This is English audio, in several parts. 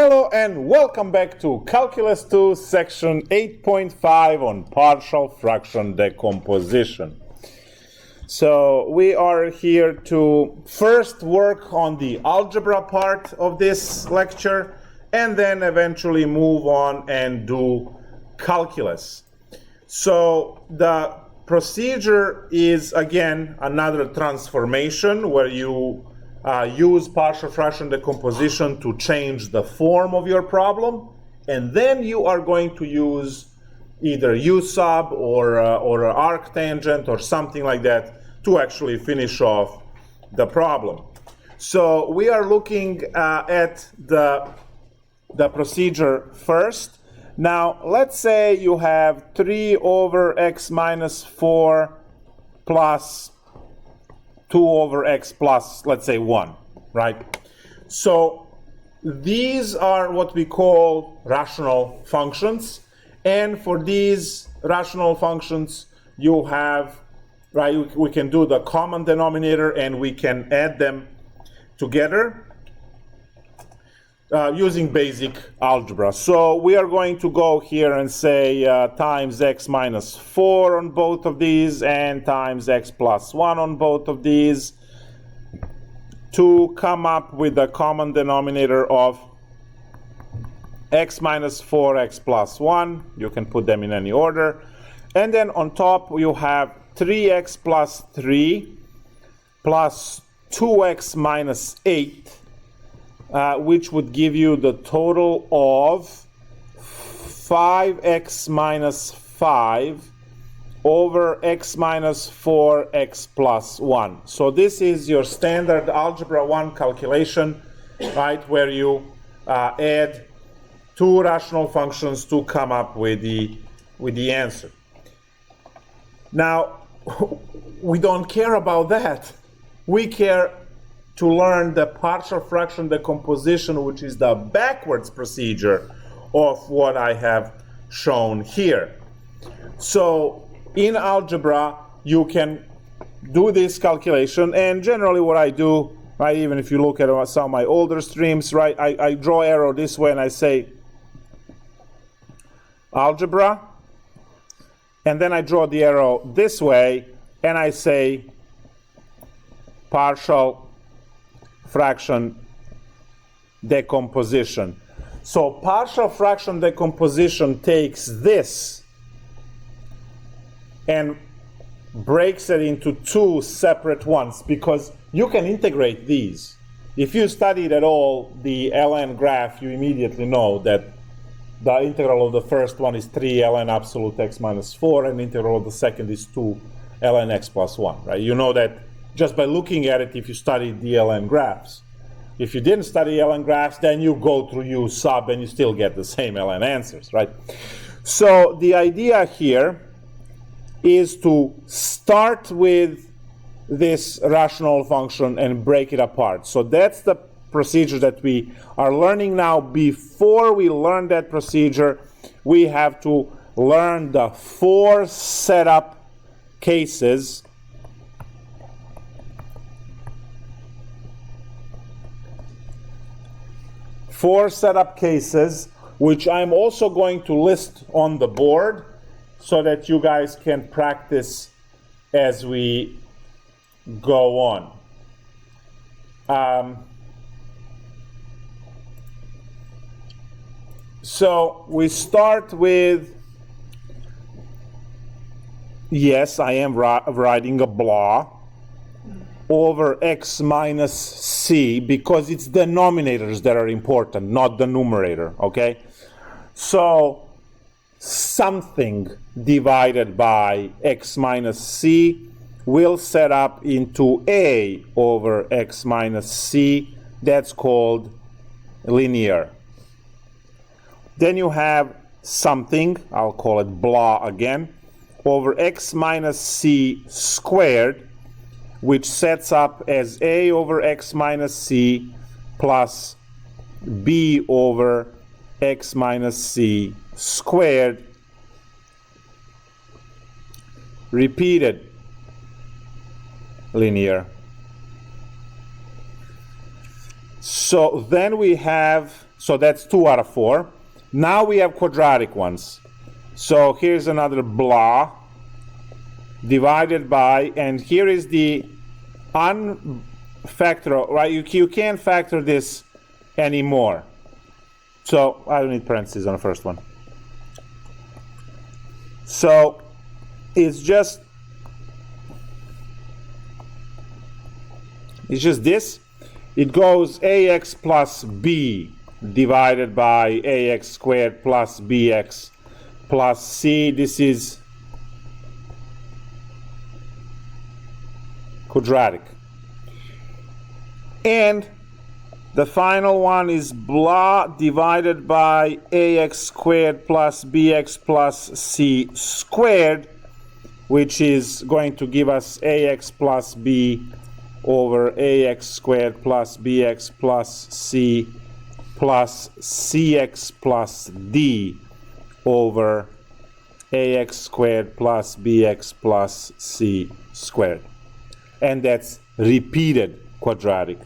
Hello and welcome back to Calculus 2 section 8.5 on partial fraction decomposition. So we are here to first work on the algebra part of this lecture and then eventually move on and do calculus. So the procedure is again another transformation where you use partial fraction decomposition to change the form of your problem, and then you are going to use either u sub or arctangent or something like that to actually finish off the problem. So we are looking at the procedure first. Now let's say you have 3 over x minus 4 plus 2 over x plus, let's say, 1, right? So these are what we call rational functions. And for these rational functions, you have, right, we can do the common denominator and we can add them together using basic algebra. So we are going to go here and say times x minus 4 on both of these and times x plus 1 on both of these to come up with the common denominator of x minus 4, x plus 1. You can put them in any order. And then on top you have 3x plus 3 plus 2x minus 8. Which would give you the total of 5x minus 5 over x minus 4, x plus 1. So this is your standard Algebra 1 calculation, right, where you add two rational functions to come up with the answer. Now, we don't care about that. We care to learn the partial fraction decomposition, which is the backwards procedure of what I have shown here. So in algebra, you can do this calculation, and generally what I do, right, even if you look at some of my older streams, right, I draw arrow this way and I say algebra, and then I draw the arrow this way and I say partial fraction decomposition. So partial fraction decomposition takes this and breaks it into two separate ones, because you can integrate these. If you studied at all the ln graph, you immediately know that the integral of the first one is 3 ln absolute x minus 4, and the integral of the second is 2 ln x plus 1, right? You know that just by looking at it if you studied the ln graphs. If you didn't study ln graphs, then you go through u sub and you still get the same ln answers, right? So the idea here is to start with this rational function and break it apart. So that's the procedure that we are learning now. Before we learn that procedure, we have to learn the 4 setup cases which I'm also going to list on the board so that you guys can practice as we go on. So we start with, yes, I am writing a blah over x minus c, because it's denominators that are important, not the numerator, okay? So something divided by x minus c will set up into a over x minus c. That's called linear. Then you have something, I'll call it blah again, over x minus c squared, which sets up as a over x minus c plus b over x minus c squared, repeated linear. So then we have So that's 2 out of 4. Now we have quadratic ones. So here's another blah divided by, and here is the unfactorable, right? You can't factor this anymore. So I don't need parentheses on the first one. So it's just this. It goes ax plus b divided by ax squared plus bx plus c. This is quadratic. And the final one is blah divided by ax squared plus bx plus c squared, which is going to give us ax plus b over ax squared plus bx plus c plus cx plus d over ax squared plus bx plus c squared. And that's repeated quadratic.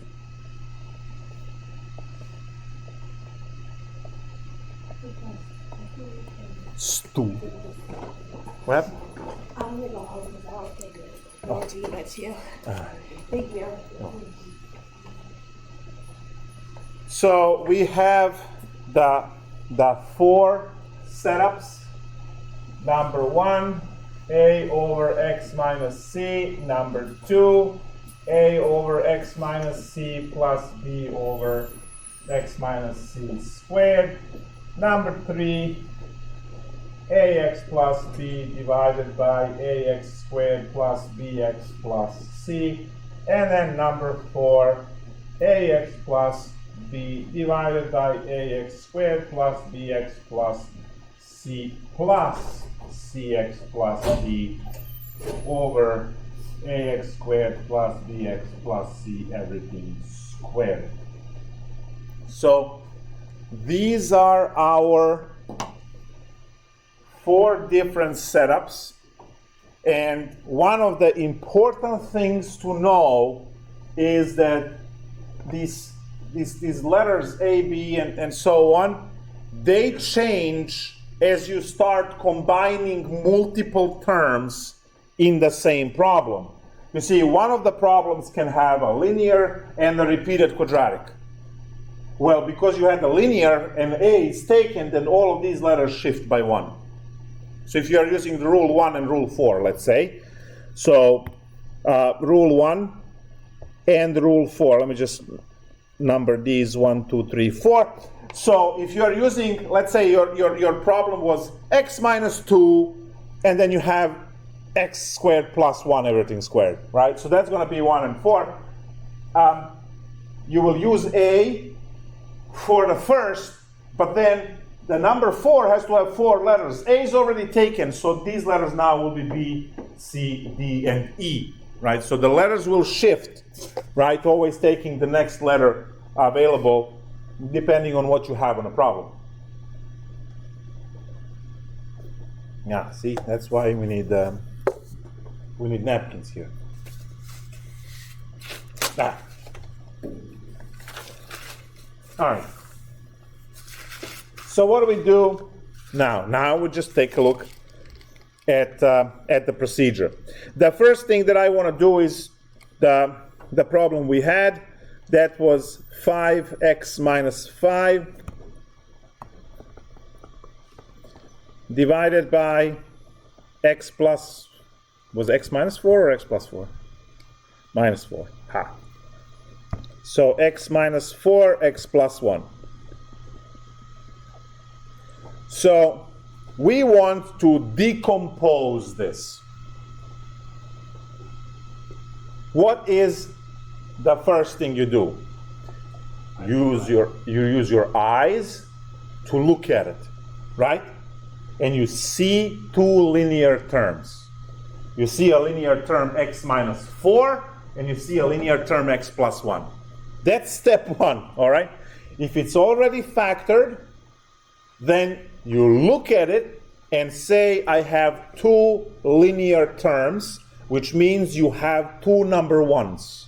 Stu. What? Thank you. So we have the 4 setups. Number 1, a over x minus c. Number 2, a over x minus c plus b over x minus c squared. Number 3, ax plus b divided by ax squared plus bx plus c. And then number 4, ax plus b divided by ax squared plus bx plus c plus cx plus d over ax squared plus bx plus c, everything squared. So these are our 4 different setups. And one of the important things to know is that these letters A, B, and so on, they change as you start combining multiple terms in the same problem. You see, one of the problems can have a linear and a repeated quadratic. Well, because you had the linear and A is taken, then all of these letters shift by 1. So if you are using the rule 1 and rule 4, let's say, so rule 1 and rule 4, let me just number these 1, 2, 3, 4. So if you are using, let's say your problem was x minus 2, and then you have x squared plus 1, everything squared, right? So that's going to be 1 and 4. You will use A for the first, but then the number 4 has to have 4 letters. A is already taken, so these letters now will be B, C, D, and E, right? So the letters will shift, right? Always taking the next letter available, depending on what you have on the problem. Yeah, see, that's why we need napkins here. Ah. All right. So what do we do now? Now we just take a look at the procedure. The first thing that I want to do is the problem we had. That was 5x minus 5 divided by x plus, was x minus 4 or x plus 4? Minus 4. Ha. So x minus 4, x plus 1. So we want to decompose this. What is the first thing you do? You use your eyes to look at it, right? And you see 2 linear terms. You see a linear term x minus 4, and you see a linear term x plus 1. That's step 1, all right? If it's already factored, then you look at it and say, I have 2 linear terms, which means you have 2 number 1s.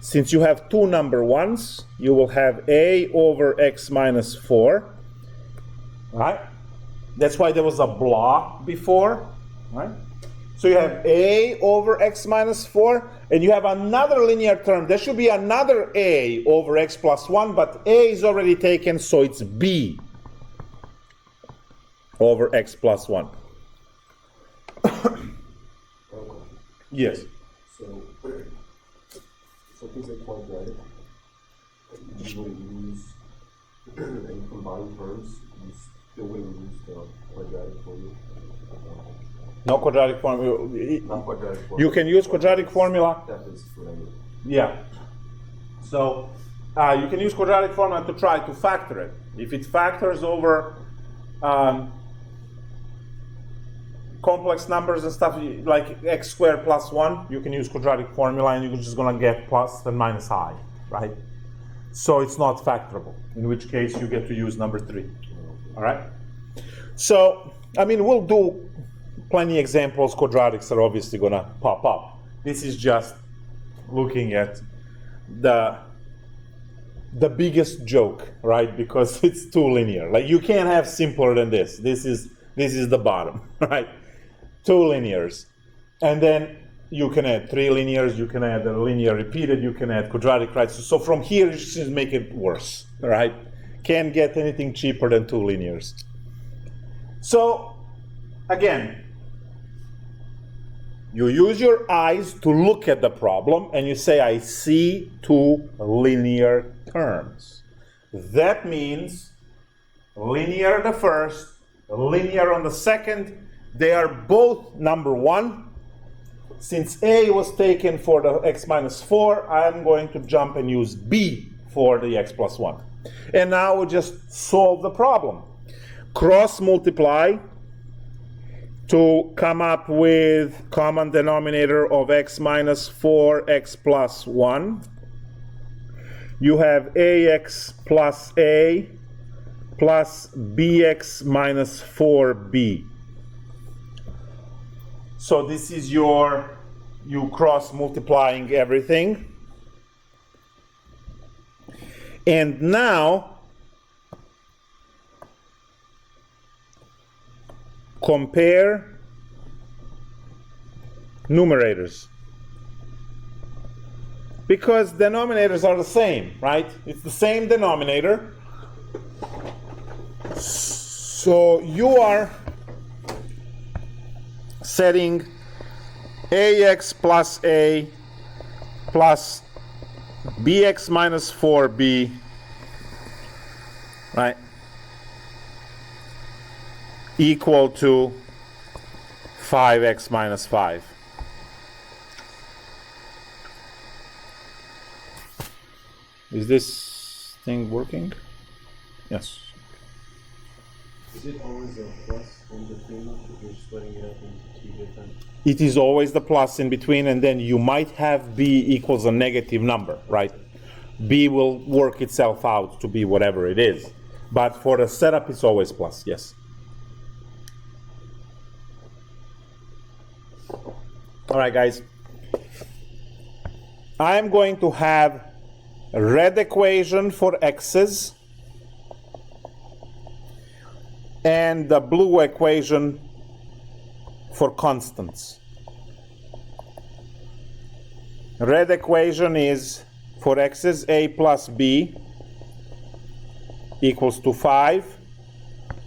since you have two number ones, you will have a over x minus 4, right? That's why there was a blah before, right? So you have a over x minus 4, and you have another linear term. There should be another a over x plus 1, but a is already taken, so it's b over x plus 1. Yes. So things like quadratic, you will use in combined terms, you still will use the quadratic formula. No quadratic formula. Not quadratic formula. You can use quadratic formula. That is what I mean. Yeah. So you can use quadratic formula to try to factor it. If it factors over complex numbers and stuff like x squared plus 1, you can use quadratic formula and you're just going to get plus and minus I, right? So it's not factorable, in which case you get to use number 3. All right? So, I mean, we'll do plenty examples. Quadratics are obviously going to pop up. This is just looking at the biggest joke, right? Because it's too linear. Like, you can't have simpler than this. This is the bottom, right? 2 linears. And then you can add 3 linears, you can add a linear repeated, you can add quadratic, right? So from here, you just make it worse, right? Can't get anything cheaper than 2 linears. So, again, you use your eyes to look at the problem, and you say, I see 2 linear terms. That means linear the first, linear on the second. They are both number 1. Since a was taken for the x minus 4, I'm going to jump and use b for the x plus 1. And now we just solve the problem. Cross multiply to come up with common denominator of x minus 4, x plus 1. You have ax plus a plus bx minus 4b. So this is you cross multiplying everything. And now compare numerators. Because denominators are the same, right? It's the same denominator. So you are setting ax plus a plus bx minus 4b, right, equal to 5x minus 5. Is this thing working? Yes. Is it always a plus in between if you're splitting it up into 2 different? It is always the plus in between, and then you might have b equals a negative number, right? B will work itself out to be whatever it is. But for the setup, it's always plus, yes. All right, guys. I'm going to have a red equation for x's and the blue equation for constants. Red equation is for x's a plus b equals to 5.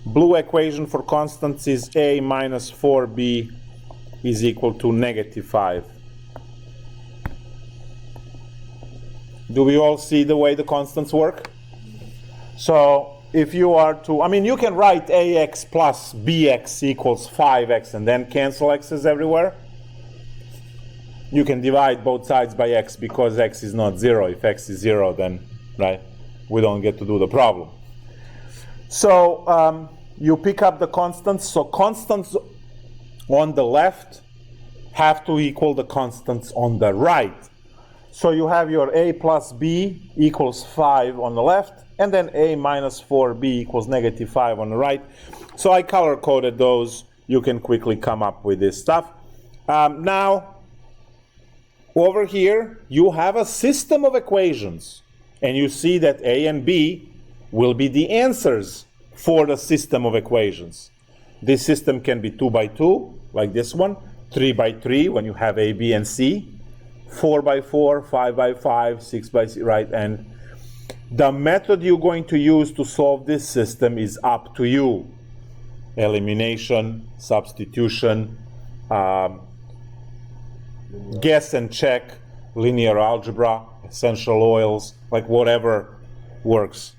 Blue equation for constants is a minus 4b is equal to negative 5. Do we all see the way the constants work? So if you are to, I mean, you can write ax plus bx equals 5x and then cancel x's everywhere. You can divide both sides by x because x is not 0. If x is 0, then, right, we don't get to do the problem. So you pick up the constants. So constants on the left have to equal the constants on the right. So you have your a plus b equals 5 on the left, and then a minus 4b equals negative 5 on the right. So I color-coded those. You can quickly come up with this stuff. Now, over here, you have a system of equations. And you see that A and B will be the answers for the system of equations. This system can be 2 by 2, like this one, 3 by 3 when you have A, B, and C, 4 by 4, 5 by 5, 6 by 6, right? And the method you're going to use to solve this system is up to you. Elimination, substitution, guess and check, linear algebra, essential oils, like whatever works.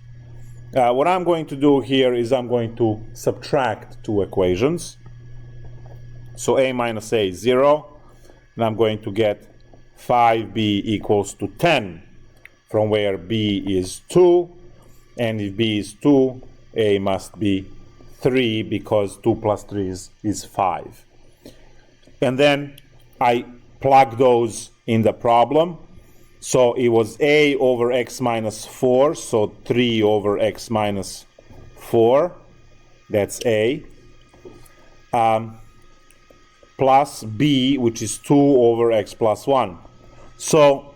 What I'm going to do here is I'm going to subtract two equations. So A minus A is 0, and I'm going to get 5B equals to 10, from where B is 2, and if B is 2, A must be 3, because 2 plus 3 is 5. And then I plug those in the problem. So it was A over x minus 4, so 3 over x minus 4, that's A, plus B, which is 2 over x plus 1. So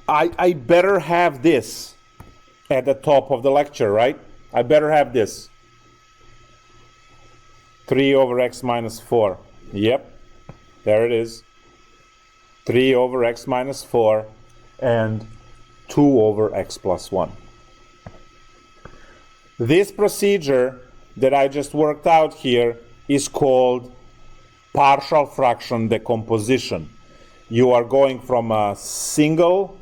I better have this at the top of the lecture, right? I better have this. 3 over x minus 4. Yep, there it is. 3 over x minus 4 and 2 over x plus 1. This procedure that I just worked out here is called partial fraction decomposition. You are going from a single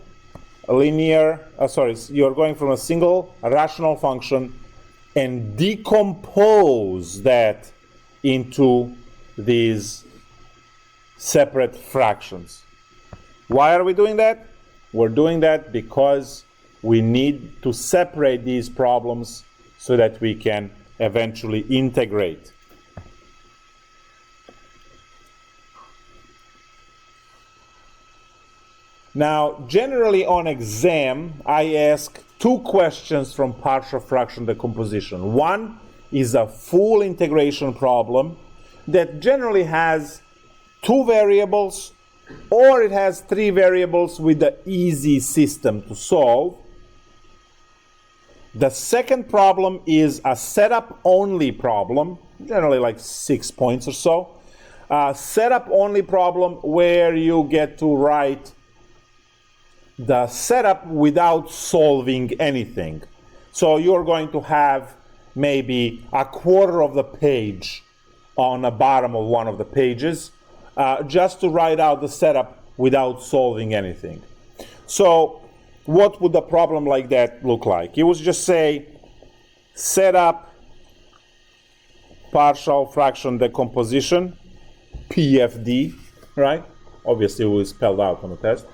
you're going from a single rational function and decompose that into these separate fractions. Why are we doing that? We're doing that because we need to separate these problems so that we can eventually integrate. Now, generally on exam, I ask two questions from partial fraction decomposition. One is a full integration problem that generally has two variables, or it has three variables with an easy system to solve. The second problem is a setup-only problem, generally like 6 points or so. Setup-only problem where you get to write the setup without solving anything. So you're going to have maybe a quarter of the page on the bottom of one of the pages, just to write out the setup without solving anything. So what would a problem like that look like? It would just say setup partial fraction decomposition, PFD, right? Obviously it was spelled out on the test.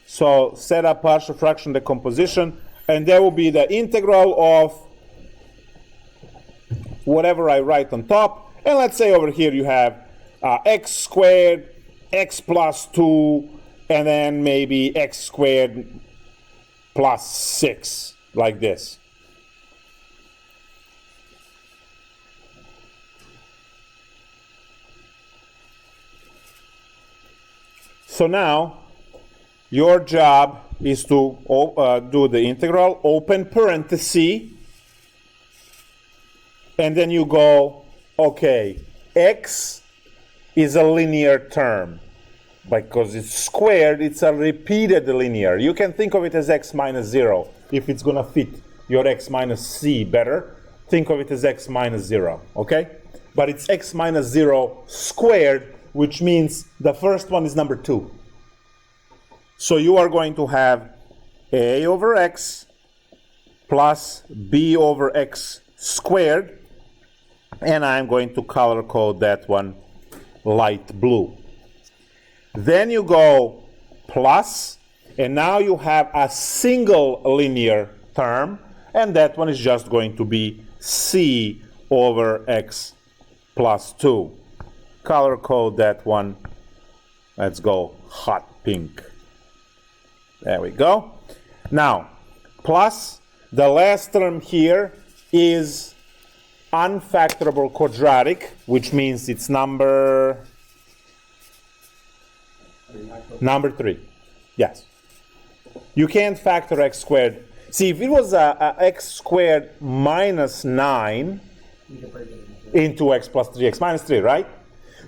So set up partial fraction decomposition, and there will be the integral of whatever I write on top. And let's say over here you have x squared, x plus 2, and then maybe x squared plus 6, like this. So now, your job is to do the integral, open parenthesis, and then you go, okay, x is a linear term. Because it's squared, it's a repeated linear. You can think of it as x minus 0. If it's going to fit your x minus c better, think of it as x minus 0, okay? But it's x minus 0 squared, which means the first one is number 2. So you are going to have a over x plus b over x squared, and I'm going to color code that one light blue. Then you go plus, and now you have a single linear term, and that one is just going to be c over x plus 2. Color code that one, let's go hot pink. There we go. Now, plus the last term here is unfactorable quadratic, which means it's number 3. Yes. You can't factor x squared. See, if it was a x squared minus 9 into x plus 3x minus 3, right?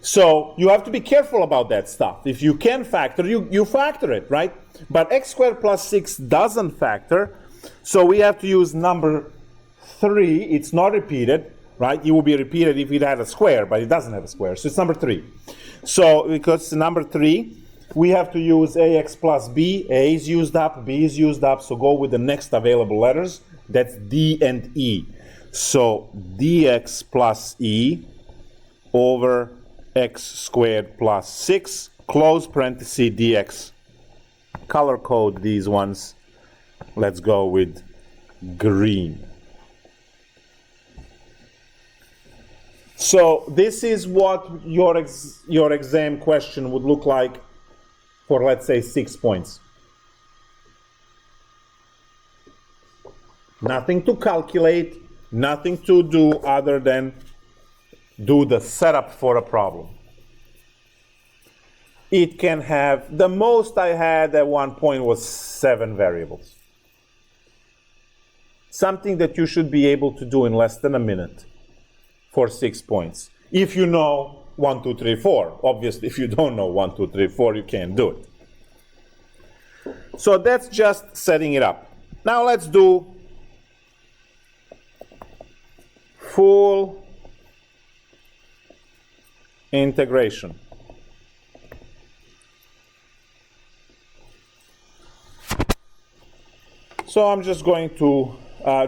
So you have to be careful about that stuff. If you can factor, you factor it, right? But x squared plus 6 doesn't factor, so we have to use number 3. It's not repeated, right? It will be repeated if it had a square, but it doesn't have a square, so it's number 3. So because it's number 3, we have to use ax plus b. A is used up, b is used up, so go with the next available letters. That's d and e. So dx plus e over x squared plus 6, close parenthesis dx. Color code these ones. Let's go with green. So this is what your exam question would look like for, let's say, 6 points. Nothing to calculate, nothing to do other than do the setup for a problem. It can have, the most I had at one point was 7 variables. Something that you should be able to do in less than a minute for 6 points. If you know 1, 2, 3, 4. Obviously, if you don't know 1, 2, 3, 4, you can't do it. So that's just setting it up. Now let's do full integration. So I'm just going to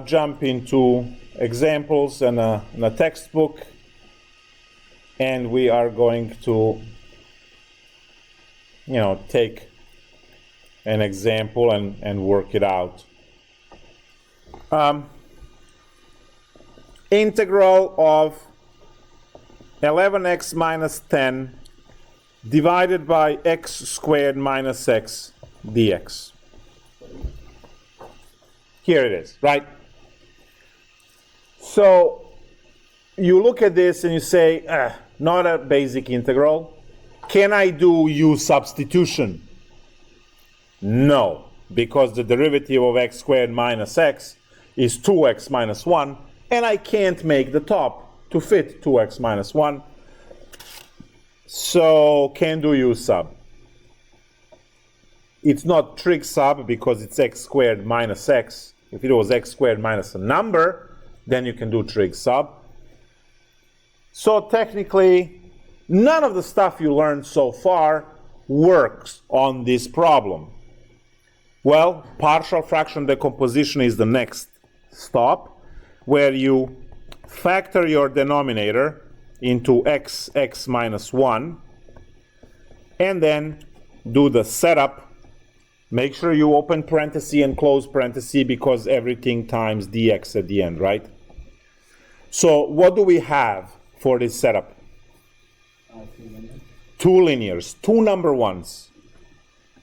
jump into examples and a textbook, and we are going to, take an example and work it out. Integral of 11x minus 10 divided by x squared minus x dx. Here it is, right? So you look at this and you say, not a basic integral. Can I do u substitution? No, because the derivative of x squared minus x is 2x minus 1, and I can't make the top to fit 2x minus 1. So can do u sub. It's not trig sub because it's x squared minus x. If it was x squared minus a number, then you can do trig sub. So technically, none of the stuff you learned so far works on this problem. Well, partial fraction decomposition is the next stop, where you factor your denominator into x minus 1, and then do the setup. Make sure you open parenthesis and close parenthesis because everything times dx at the end, right? So what do we have for this setup? 2 linears, 2 number ones.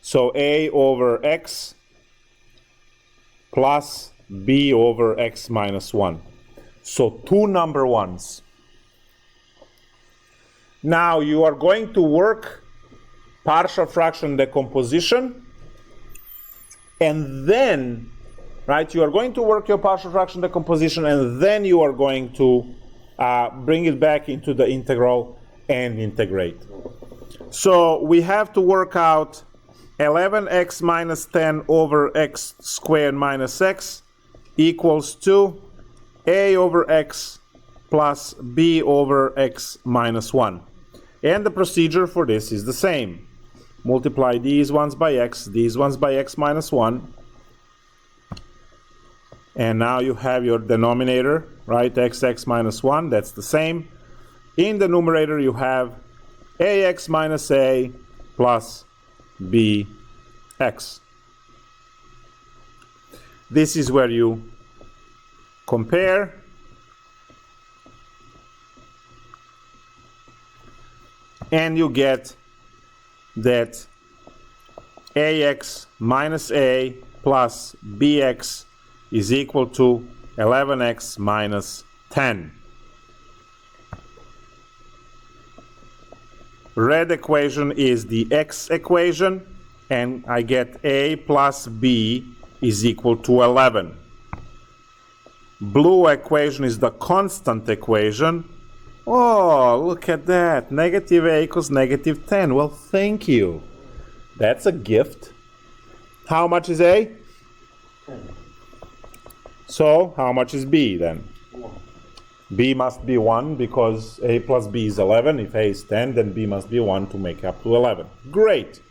So a over x plus b over x minus 1. So 2 number ones. Now you are going to work partial fraction decomposition, and then, right, you are going to work your partial fraction decomposition, and then you are going to bring it back into the integral and integrate. So we have to work out 11x minus 10 over x squared minus x equals to a over x plus b over x minus 1. And the procedure for this is the same. Multiply these ones by x, these ones by x minus 1. And now you have your denominator, right? X minus 1, that's the same. In the numerator you have ax minus a plus bx. This is where you compare. And you get that ax minus a plus bx is equal to 11x minus 10. red equation is the x equation, and I get a plus b is equal to 11. Blue equation is the constant equation. Oh, look at that. Negative a equals negative 10. Well, thank you. That's a gift. How much is a? 10. So, how much is b then? 1. B must be 1 because a plus b is 11. If a is 10, then b must be 1 to make up to 11. Great.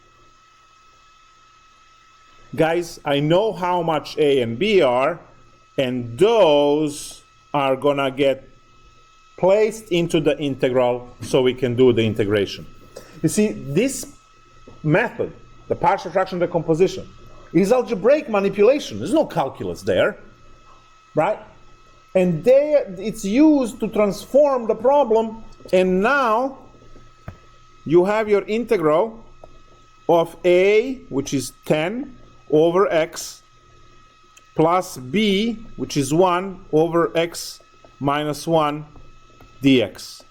Guys, I know how much a and b are, and those are gonna get placed into the integral so we can do the integration. You see, this method, the partial fraction decomposition, is algebraic manipulation. There's no calculus there, right? And there it's used to transform the problem, and now you have your integral of a, which is 10, over x, plus b, which is 1, over x minus 1 dx.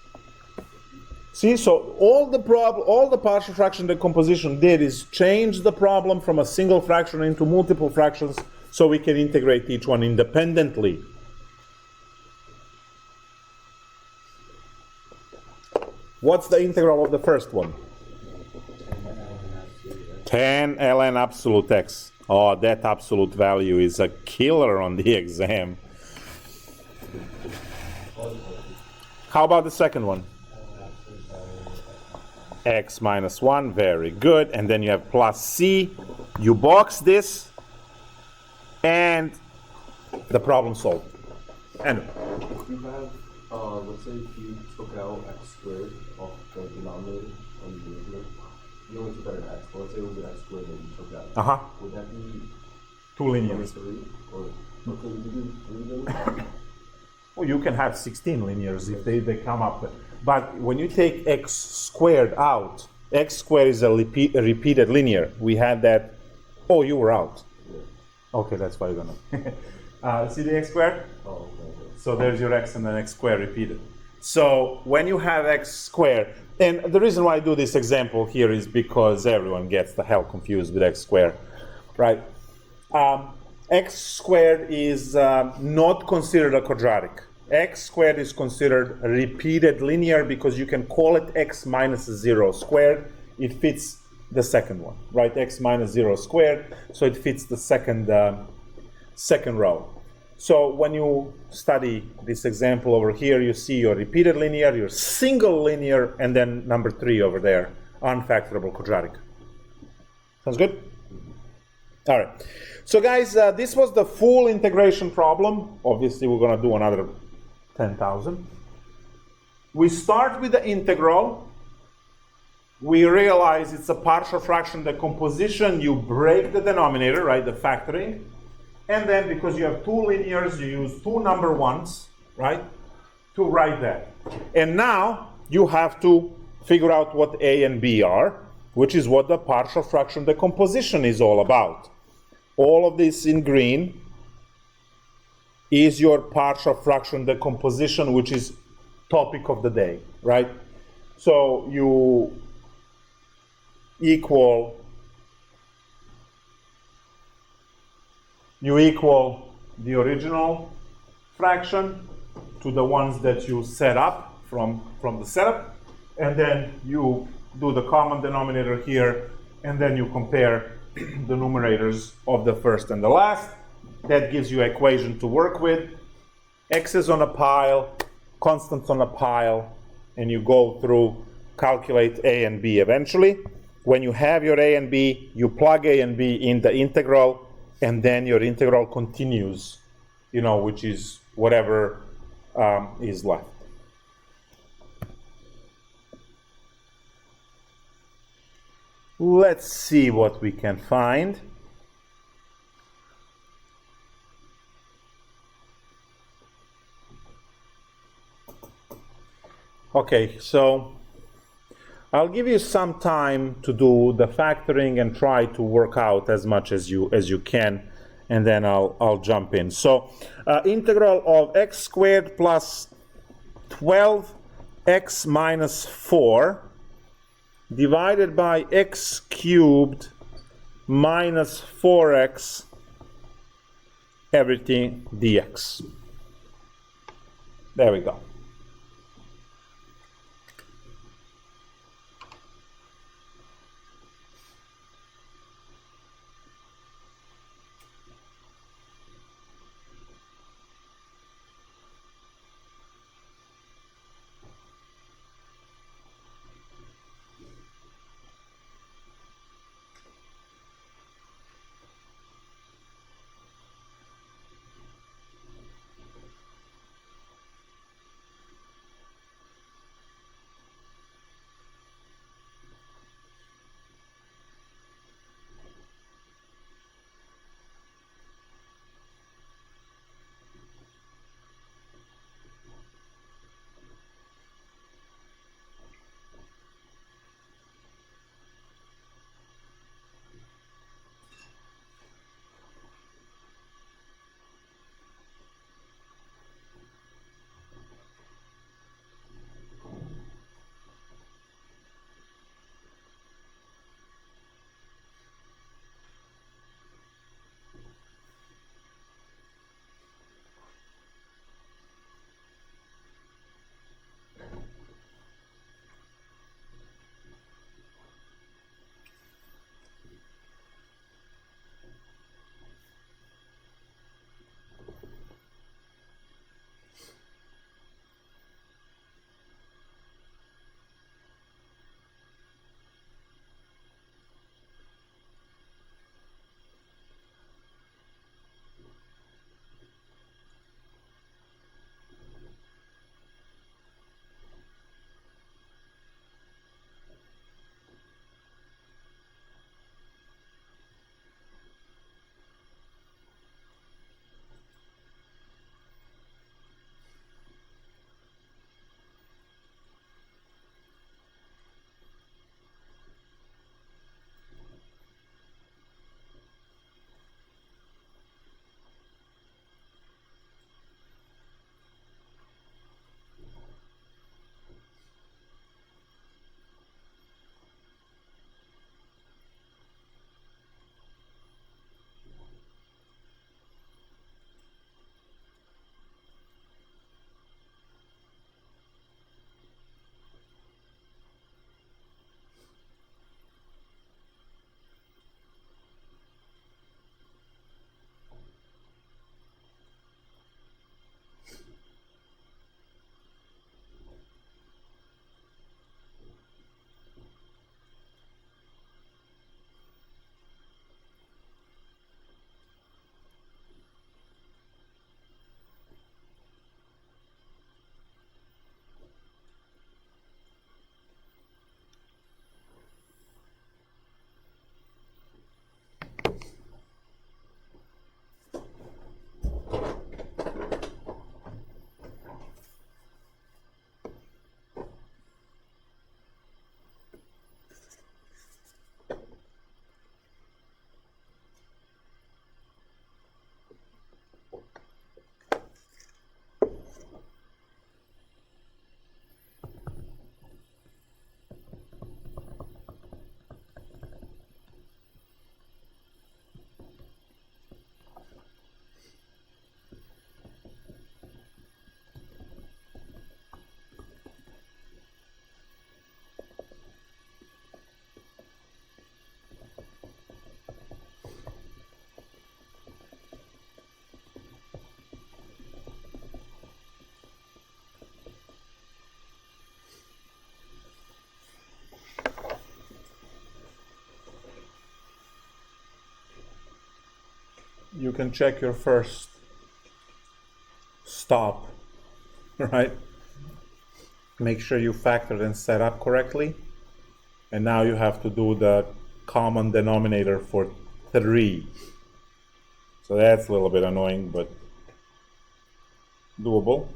See, so all the partial fraction decomposition did is change the problem from a single fraction into multiple fractions so we can integrate each one independently. What's the integral of the first one? 10 ln absolute x. Oh, that absolute value is a killer on the exam. How about the second one? X minus 1, very good. And then you have plus c. You box this, and the problem solved. And If you have, let's say if you took out x squared off the denominator on the numerator, you only took out an x, but let's say it was an x squared that you took out. Would that be 2 linears. 3? Or can you do 3 then? Well, you can have 16 linears if they come up. But when you take x squared out, x squared is a repeated linear. We had that. Oh, you were out. Yeah. Okay, that's why you're gonna. See the x squared? Oh, okay. So there's your x and then x squared repeated. So when you have x squared, and the reason why I do this example here is because everyone gets the hell confused with x squared, right? X squared is not considered a quadratic. X squared is considered a repeated linear because you can call it x minus 0 squared. It fits the second one, right? X minus 0 squared, so it fits the second row. So when you study this example over here, you see your repeated linear, your single linear, and then number 3 over there, unfactorable quadratic. Sounds good? All right. So guys, this was the full integration problem. Obviously, we're going to do another 10,000. We start with the integral. We realize it's a partial fraction decomposition. You break the denominator, right, the factoring. And then because you have 2 linears, you use 2 number ones, right, to write that. And now you have to figure out what a and b are, which is what the partial fraction decomposition is all about. All of this in green is your partial fraction decomposition, which is topic of the day, right? So you equal the original fraction to the ones that you set up from the setup, and then you do the common denominator here, and then you compare the numerators of the first and the last. That gives you an equation to work with. X is on a pile, constants on a pile, and you go through, calculate a and b eventually. When you have your a and b, you plug a and b in the integral, and then your integral continues, which is whatever is left. Let's see what we can find. Okay, so I'll give you some time to do the factoring and try to work out as much as you can, and then I'll jump in. So integral of x squared plus 12x minus 4 divided by x cubed minus 4x everything dx. There we go. You can check your first stop, right? Make sure you factored and set up correctly. And now you have to do the common denominator for 3. So that's a little bit annoying, but doable.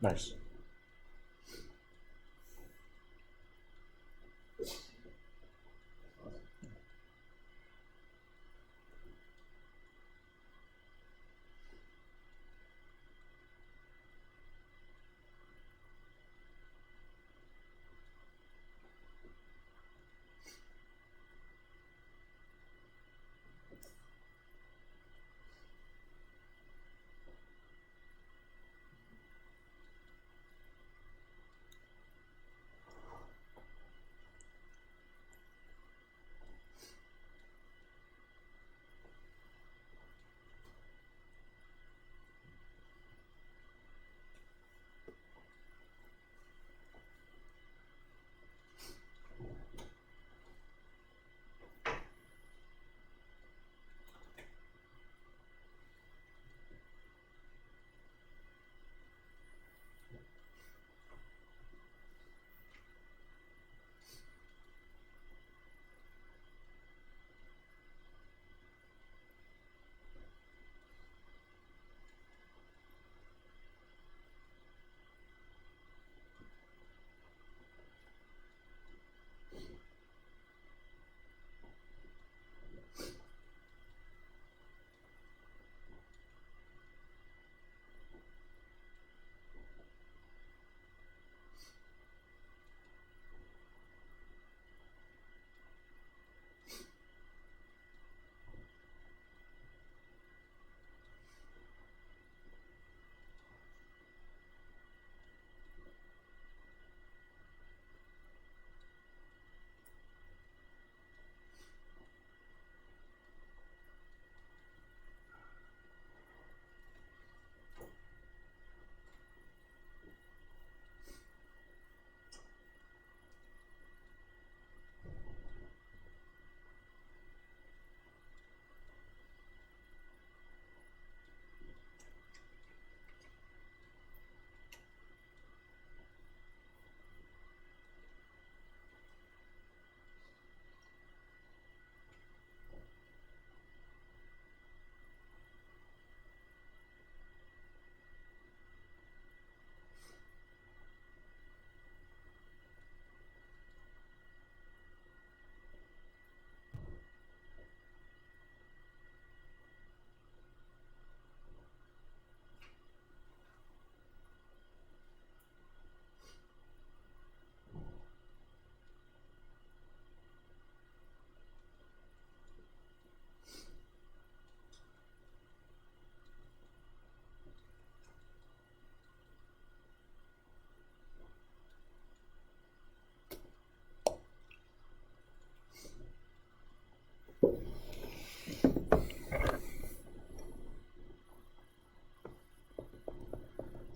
Nice.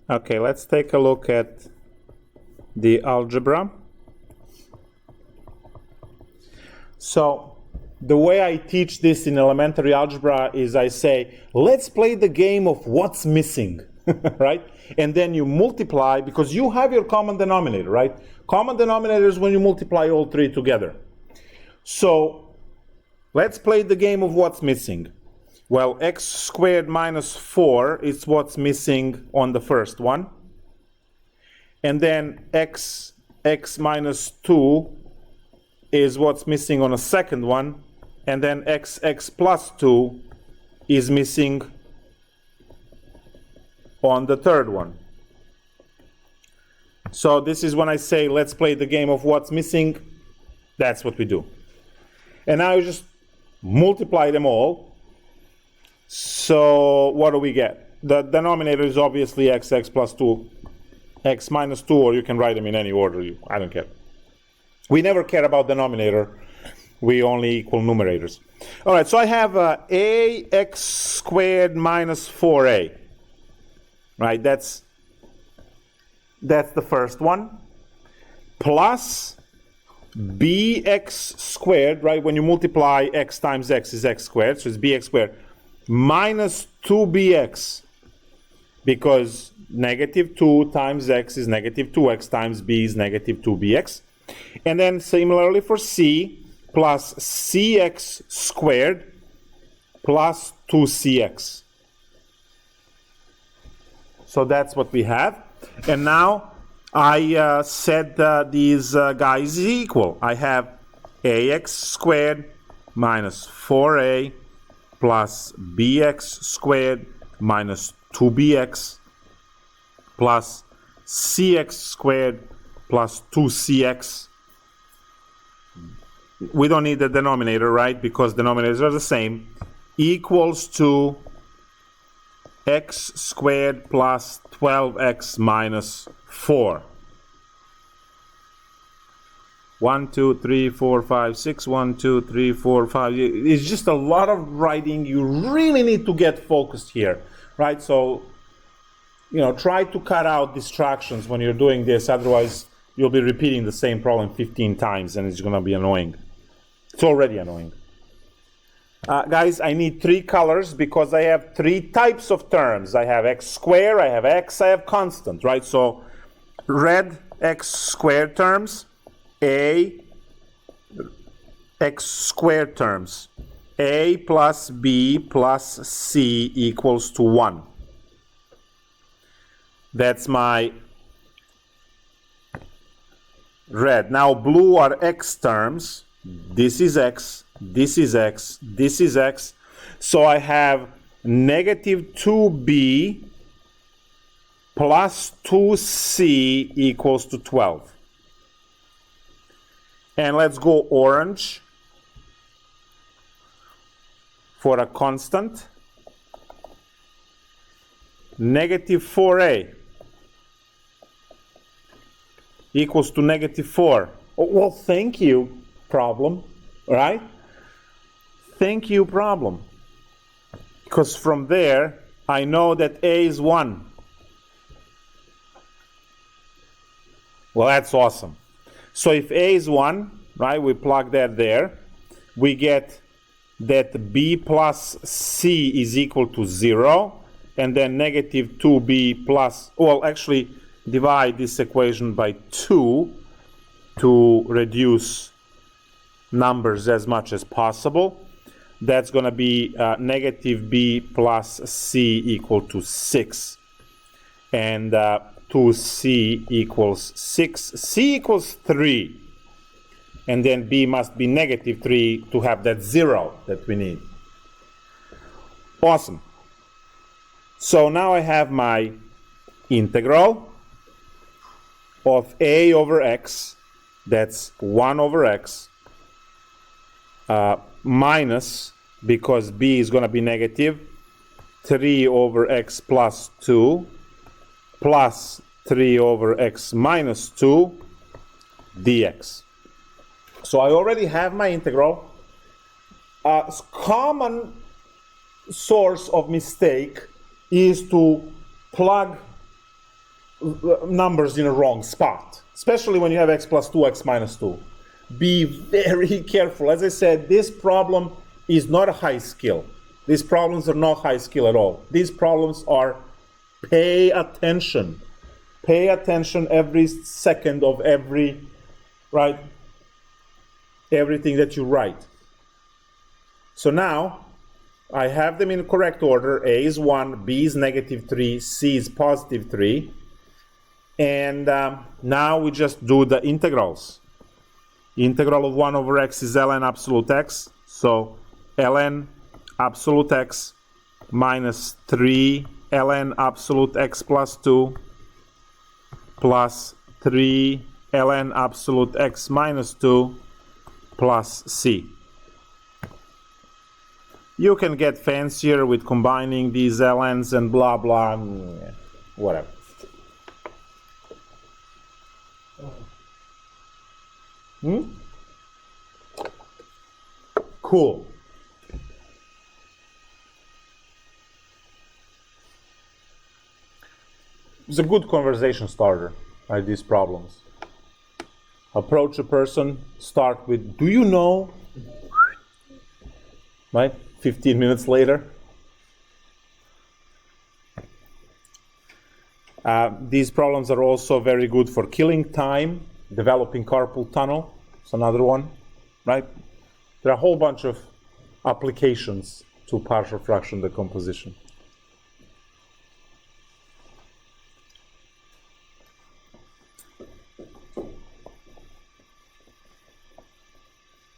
Okay, let's take a look at the algebra. So the way I teach this in elementary algebra is I say, let's play the game of what's missing, right? And then you multiply, because you have your common denominator, right? Common denominator is when you multiply all three together. So let's play the game of what's missing. Well, x squared minus 4 is what's missing on the first one. And then x minus 2 is what's missing on a second one. And then x plus 2 is missing on the third one. So this is when I say, let's play the game of what's missing. That's what we do. And now you just multiply them all. So what do we get? The denominator is obviously x plus 2, x minus 2, or you can write them in any order. I don't care. We never care about denominator. We only equal numerators. All right, so I have ax squared minus 4a. Right, that's the first one. Plus bx squared, right? When you multiply x times x is x squared, so it's bx squared. Minus 2bx, because negative 2 times x is negative 2x times b is negative 2bx. And then similarly for c, plus cx squared plus 2cx. So that's what we have. And now I set these guys equal. I have ax squared minus 4a plus bx squared minus 2bx plus cx squared plus 2cx. We don't need the denominator, right? Because denominators are the same. Equals to x squared plus 12x minus 4. 1, 2, 3, 4, 5, 6, 1, 2, 3, 4, 5. It's just a lot of writing. You really need to get focused here, right? So, you know, try to cut out distractions when you're doing this. Otherwise, you'll be repeating the same problem 15 times, and it's going to be annoying. It's already annoying. Guys, I need 3 colors because I have 3 types of terms. I have x squared, I have x, I have constant, right? So, red x squared terms, a x squared terms, a plus b plus c equals to 1. That's my red. Now blue are x terms. This is x, this is x, this is x. So I have negative 2b plus 2c equals to 12. And let's go orange for a constant. Negative 4a equals to negative 4. Oh, well, thank you, problem, right? Thank you, problem. Because from there, I know that a is 1. Well, that's awesome. So if a is 1, right, we plug that there. We get that b plus c is equal to 0. And then negative 2b plus, well, actually divide this equation by 2 to reduce numbers as much as possible. That's going to be negative b plus c equal to 6. And 2c equals 6. C equals 3. And then b must be negative 3 to have that 0 that we need. Awesome. So now I have my integral of a over x, that's 1 over x, minus, because b is going to be negative, 3 over x plus 2, plus 3 over x minus 2 dx. So I already have my integral. Common source of mistake is to plug numbers in a wrong spot, especially when you have x plus 2, x minus 2. Be very careful. As I said, this problem is not a high skill. These problems are not high skill at all. These problems are pay attention. Pay attention every second of every, right, everything that you write. So now, I have them in correct order. A is 1, B is negative 3, C is positive 3. And now we just do the integrals. Integral of 1 over x is ln absolute x. So ln absolute x minus 3 ln absolute x plus 2 plus 3 ln absolute x minus 2 plus c. You can get fancier with combining these ln's and blah blah, whatever. Cool. It's a good conversation starter, like these problems. Approach a person, start with, do you know? Right? 15 minutes later. These problems are also very good for killing time, developing carpal tunnel. It's another one, right? There are a whole bunch of applications to partial fraction decomposition.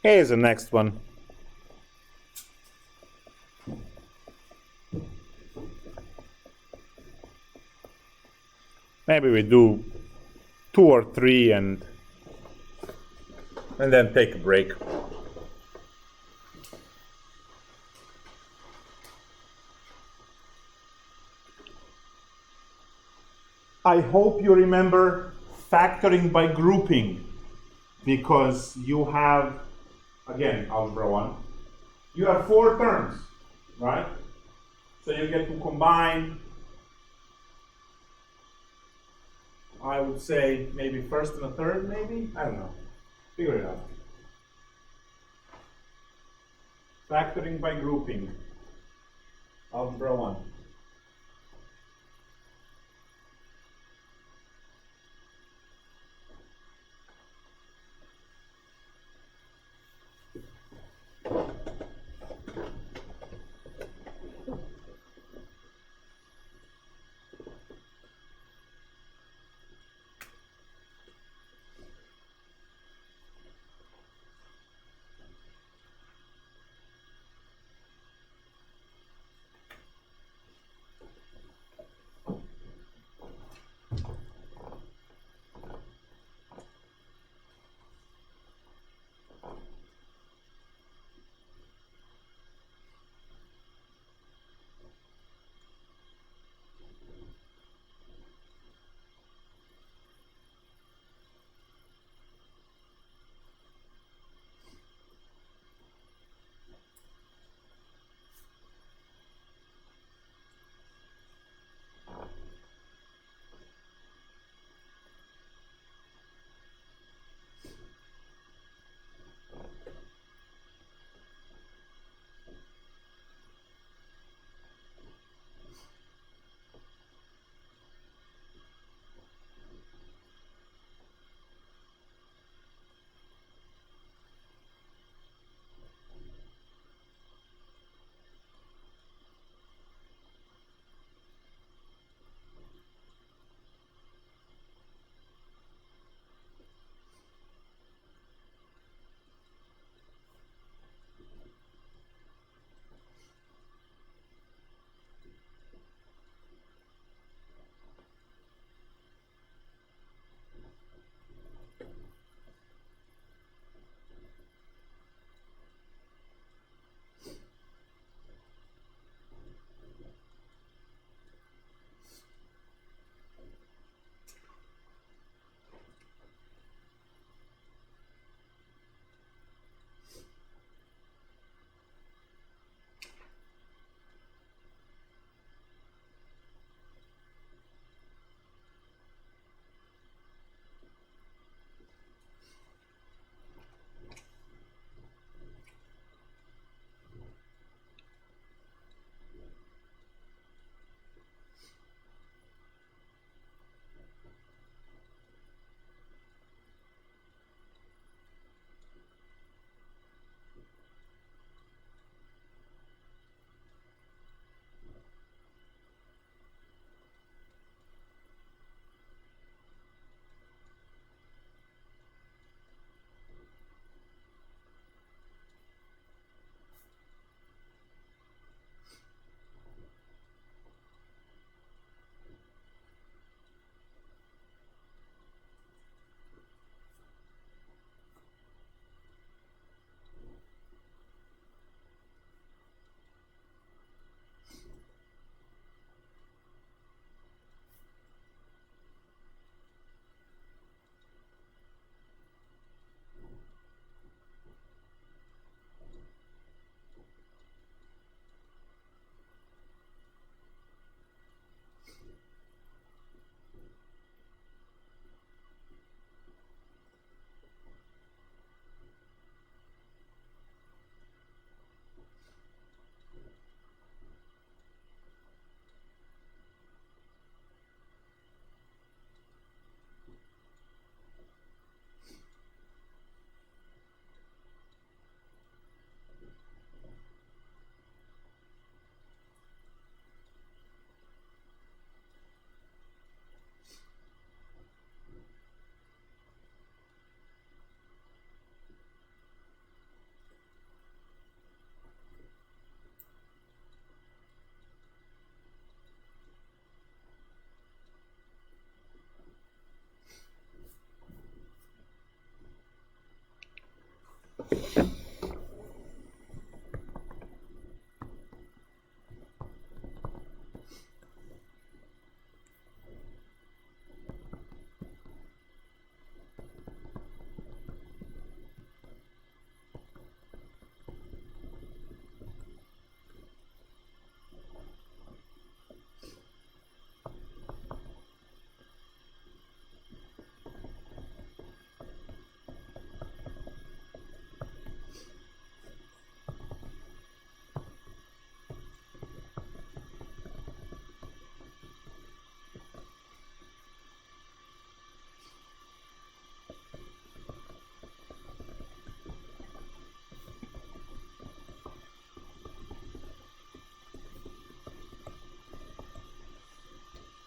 Here's the next one. Maybe we do 2 or 3 and then take a break. I hope you remember factoring by grouping, because you have, again, Algebra 1, you have 4 terms, right? So you get to combine, I would say, maybe first and a third, maybe? I don't know. Figure it out. Factoring by grouping, Algebra 1.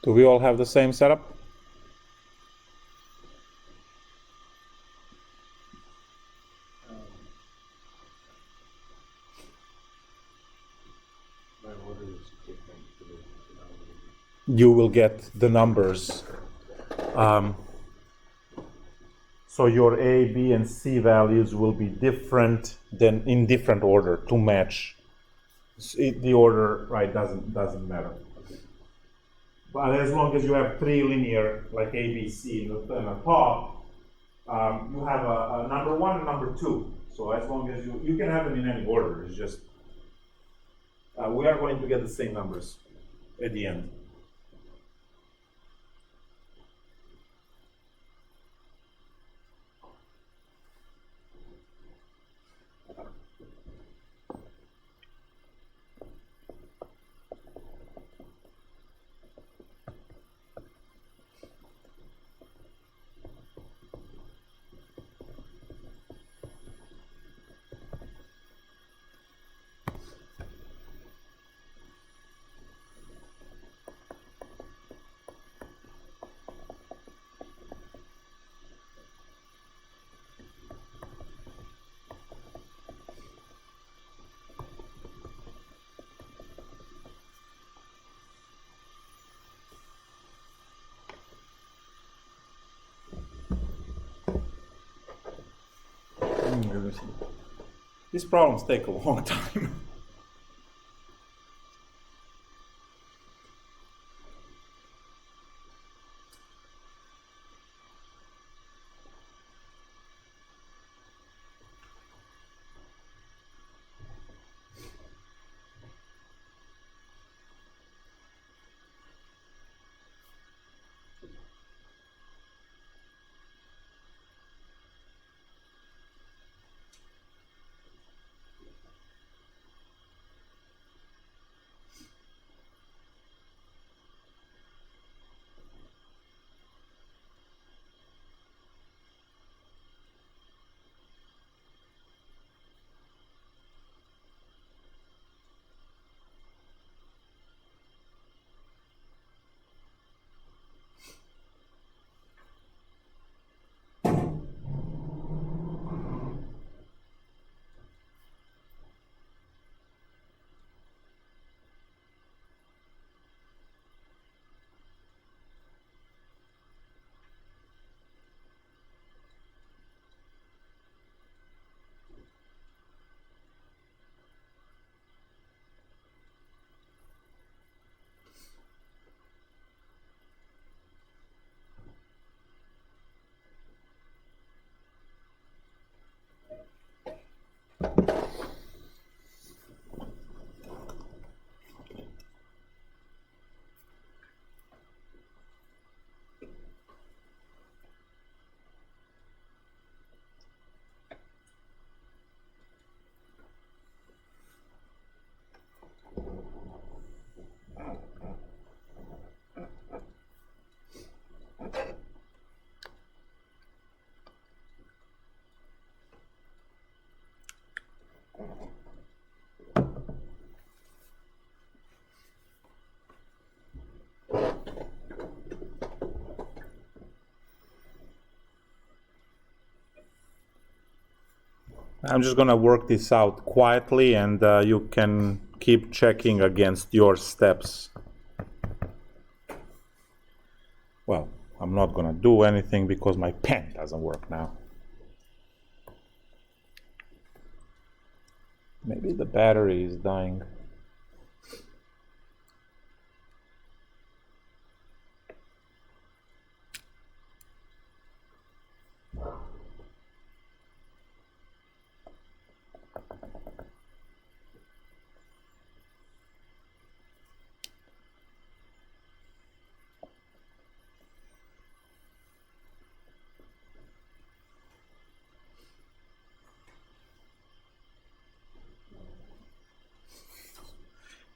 Do we all have the same setup? My order is different for the denominator. You will get the numbers. So your A, B, and C values will be different than in different order to match. The order, right, doesn't matter. But as long as you have three linear, like A, B, C, in the top, you have a number one and number two. So as long as you can have them in any order, it's just, we are going to get the same numbers at the end. These problems take a long time. I'm just gonna work this out quietly, and you can keep checking against your steps. Well, I'm not gonna do anything because my pen doesn't work now. Maybe the battery is dying.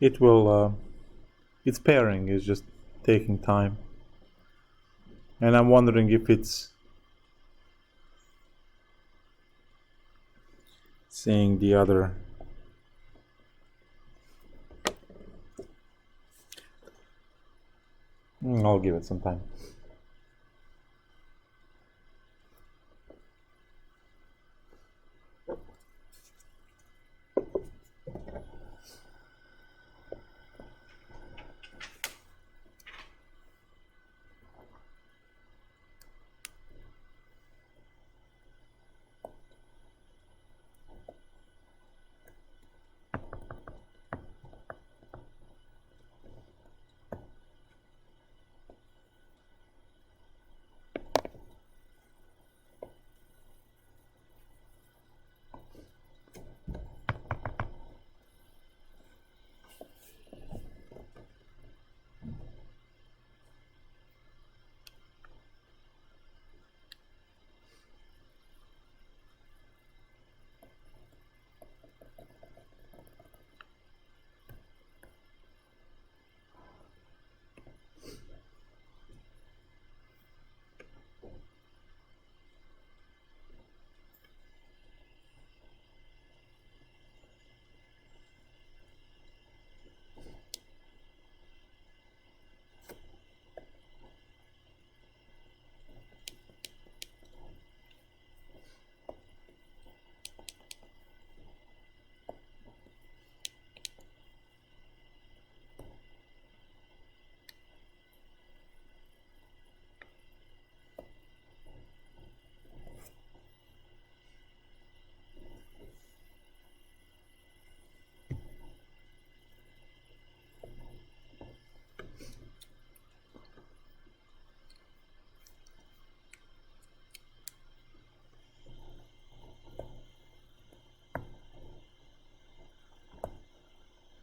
It will, its pairing is just taking time. And I'm wondering if it's seeing the other. I'll give it some time.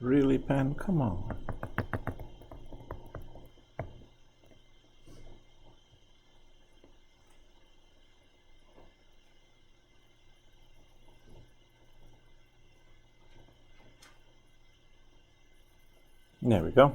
Really, pen? Come on. There we go.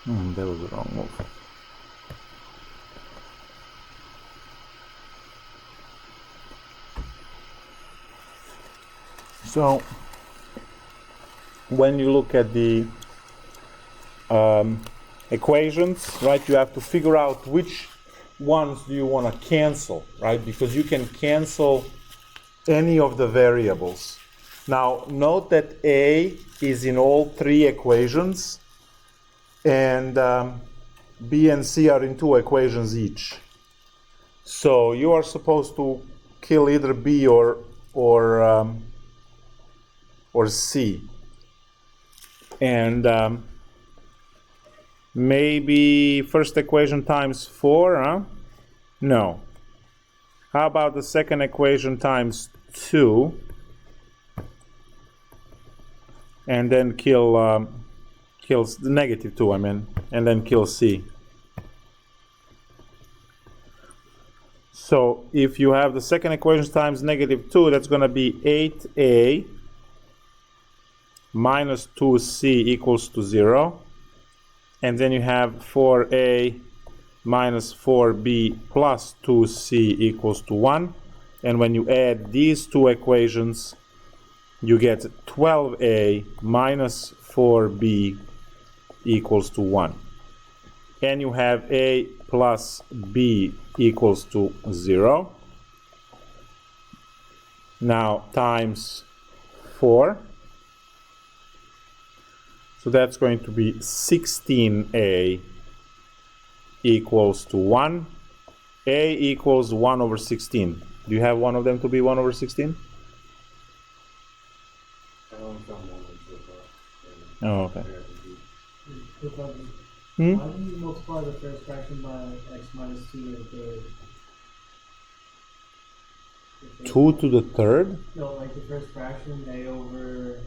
That was the wrong move. So, when you look at the equations, right, you have to figure out which ones do you want to cancel, right? Because you can cancel any of the variables. Now, note that A is in all three equations, and B and C are in two equations each. So you are supposed to kill either B or C. And maybe first equation times 4, huh? No. How about the second equation times 2? And then kills the negative 2, I mean, and then kill C. So if you have the second equation times negative 2, that's going to be 8a minus 2c equals to 0. And then you have 4a minus 4b plus 2c equals to 1. And when you add these two equations, you get 12a minus 4b equals to 1. And you have a plus b equals to 0. Now times 4. So that's going to be 16a equals to 1. A equals 1 over 16. Do you have one of them to be 1 over 16? Oh, okay. Why didn't you multiply the first fraction by x minus 2 to the third? 2 to the third? No, like the first fraction, a over...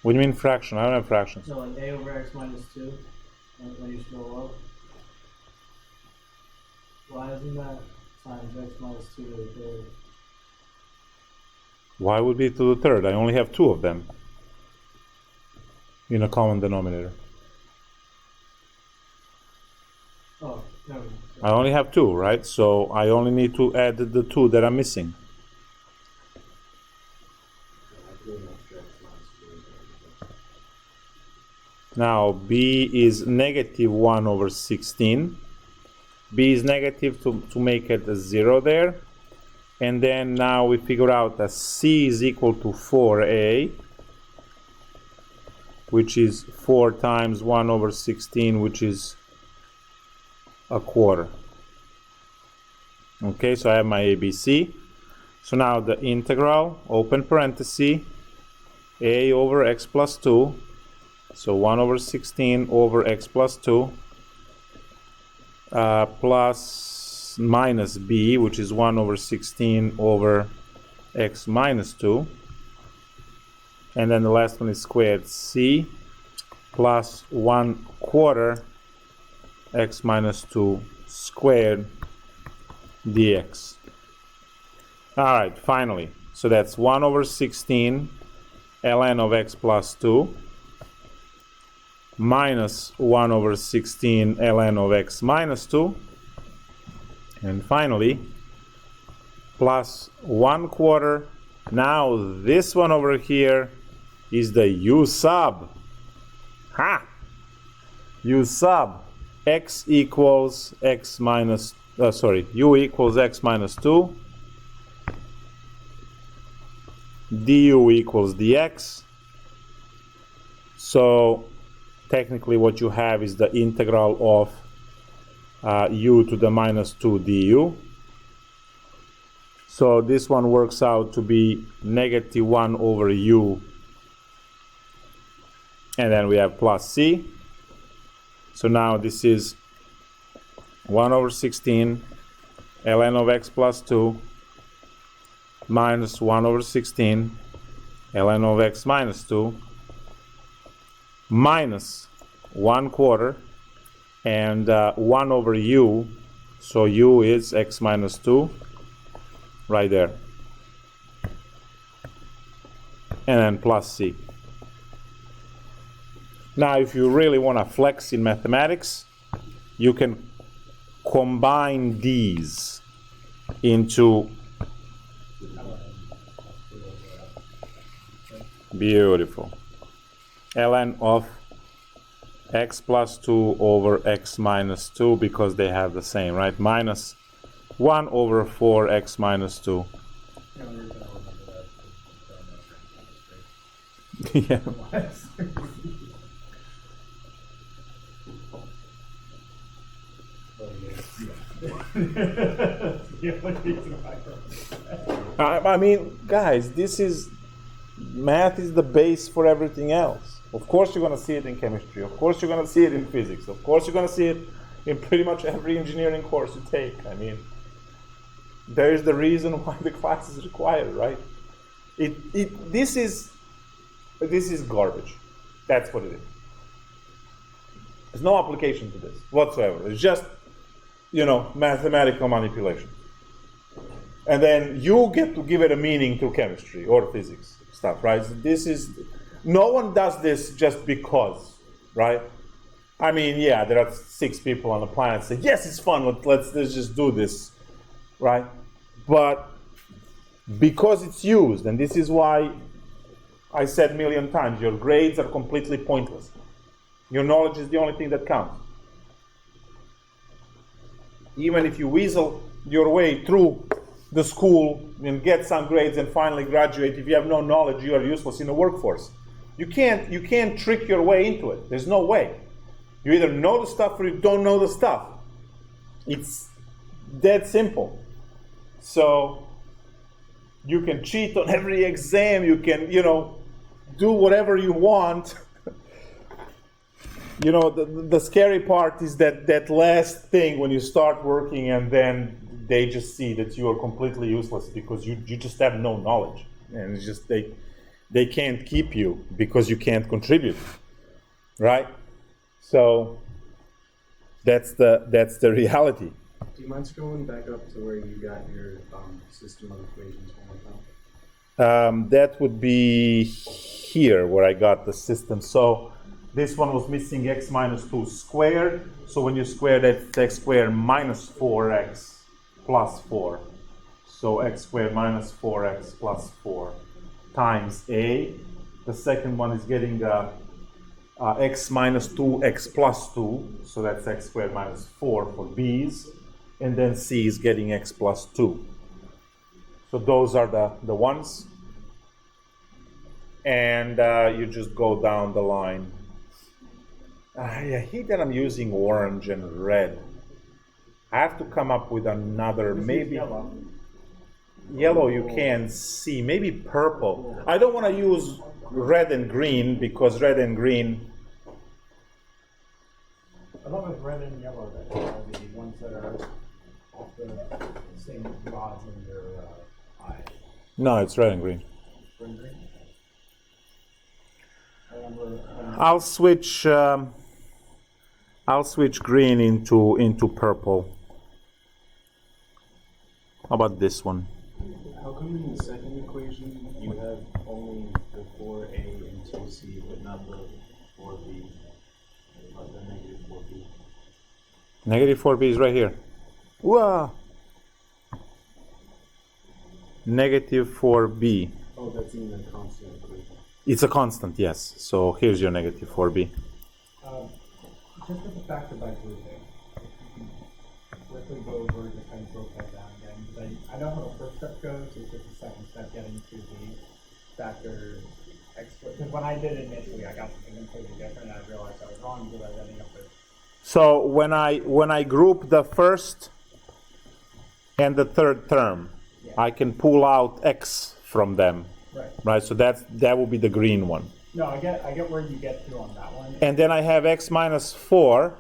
What do you mean fraction? I don't have fractions. No, like a over x minus 2, when you scroll up. Why isn't that times x minus 2 to the third? Why would be to the third? I only have 2 of them in a common denominator. Oh, never mind. I only have 2, right? So I only need to add the 2 that I'm missing. Now b is negative 1 over 16. B is negative to make it a 0 there. And then now we figure out that c is equal to 4a, which is 4 times 1 over 16, which is a quarter. Okay, so I have my ABC. So now the integral, open parenthesis, a over x plus 2. So 1 over 16 over x plus 2 plus minus b, which is 1 over 16 over x minus 2. And then the last one is squared c plus 1 quarter x minus 2 squared dx. Alright, finally. So that's 1 over 16 ln of x plus 2 minus 1 over 16 ln of x minus 2, and finally plus 1 quarter. Now this one over here is the u sub. Ha! U sub x equals x minus u equals x minus 2, du equals dx. So technically what you have is the integral of u to the minus 2 du. So this one works out to be negative 1 over u, and then we have plus c. So now this is 1 over 16 ln of x plus 2 minus 1 over 16 ln of x minus 2 minus 1 quarter and 1 over u. So u is x minus 2 right there, and then plus c. Now if you really want to flex in mathematics, you can combine these into beautiful ln of x plus 2 over x minus 2 because they have the same, right? Minus 1 over 4x minus 2. Yeah. I mean, guys, math is the base for everything else. Of course you're going to see it in chemistry. Of course you're going to see it in physics. Of course you're going to see it in pretty much every engineering course you take. I mean, there is the reason why the class is required, right? This is garbage. That's what it is. There's no application to this whatsoever. It's just, mathematical manipulation. And then you get to give it a meaning through chemistry or physics stuff, right? No one does this just because, right? I mean, yeah, there are 6 people on the planet say, yes, it's fun, let's just do this, right? But because it's used, and this is why I said a million times, your grades are completely pointless. Your knowledge is the only thing that counts. Even if you weasel your way through the school and get some grades and finally graduate, if you have no knowledge, you are useless in the workforce. You can't trick your way into it. There's no way. You either know the stuff or you don't know the stuff. It's that simple. So you can cheat on every exam. You can, do whatever you want. The scary part is that last thing when you start working and then they just see that you are completely useless because you just have no knowledge. And it's just they can't keep you because you can't contribute, right? So that's the reality. Do you mind scrolling back up to where you got your system of equations one more time? That would be here where I got the system. So this one was missing x minus 2 squared. So when you square that, it's x squared minus 4x plus 4. So x squared minus 4x plus 4 times a. The second one is getting x minus 2, x plus 2. So that's x squared minus 4 for b's. And then c is getting x plus 2. So those are the ones. And you just go down the line. I hate that I'm using orange and red. I have to come up with another, maybe yellow you can see, maybe purple. I don't want to use red and green because red and green. I love with red and yellow that are the ones that are off the same rods in your eye. No, it's red and green. Red and green? I remember I'll switch green into purple. How about this one? How come in the second equation you have only the 4a and 2c, but not the 4b, not the negative 4b? Negative 4b is right here. Whoa! Negative 4b. Oh, that's in the constant equation. It's a constant, yes. So here's your negative 4b. Just with the factor by grouping, if you can quickly go over just how you broke that down again. I know how the first step goes, it's just the second step getting to the factor x. Because when I did it initially, I got something completely different and I realized I was wrong because I was ending up with. So when I group the first and the third term, yeah, I can pull out x from them. Right. So that will be the green one. No, I get where you get to on that one. And then I have x minus 4.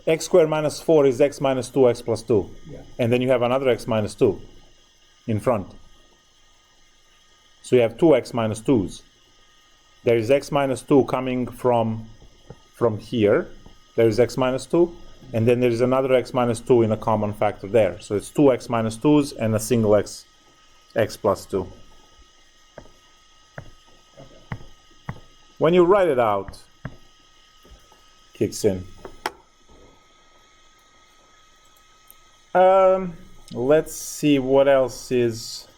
X squared minus 4 is x minus 2, x plus 2. Yeah. And then you have another x minus 2 in front. So you have 2x minus 2's. There is x minus 2 coming from here. There is x minus 2. And then there is another x minus 2 in a common factor there. So it's 2x minus 2's and a single x plus 2. When you write it out, kicks in. Let's see what else is.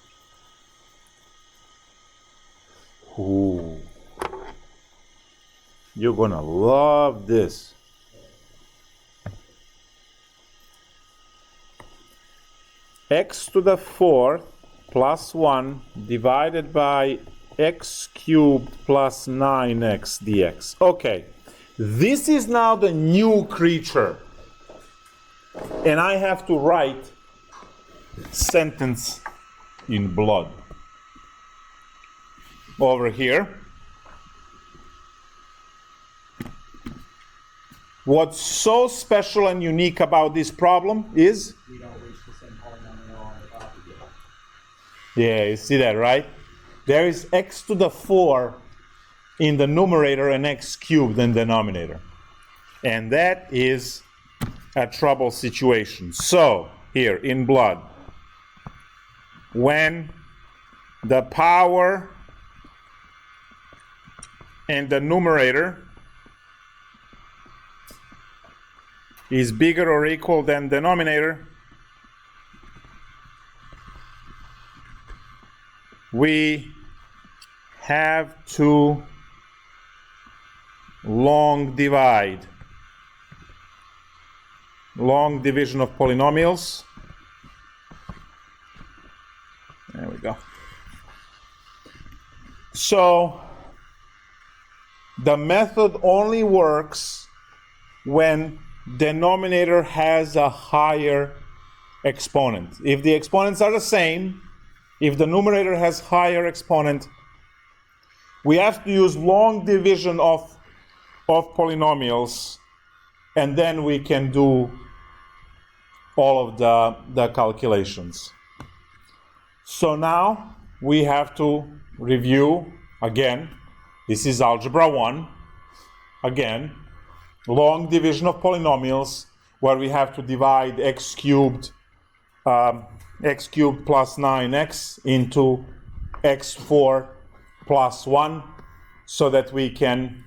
You're You're gonna love this. X to the 4th plus 1 divided by x cubed plus 9x dx. Okay, this is now the new creature. And I have to write sentence in blood. Over here. What's so special and unique about this problem is? We don't reach the same polynomial on the top of it. Yeah, you see that, right? There is x to the 4 in the numerator and x cubed in the denominator. And that is a trouble situation. So, here, in blood, when the power and the numerator is bigger or equal than denominator, we have to long divide. Long division of polynomials. There we go. So, the method only works when denominator has a higher exponent. If the exponents are the same, if the numerator has higher exponent, we have to use long division of polynomials, and then we can do all of the calculations. So now we have to review again. This is Algebra 1. Again, long division of polynomials, where we have to divide x cubed plus 9x into x4 plus 1, so that we can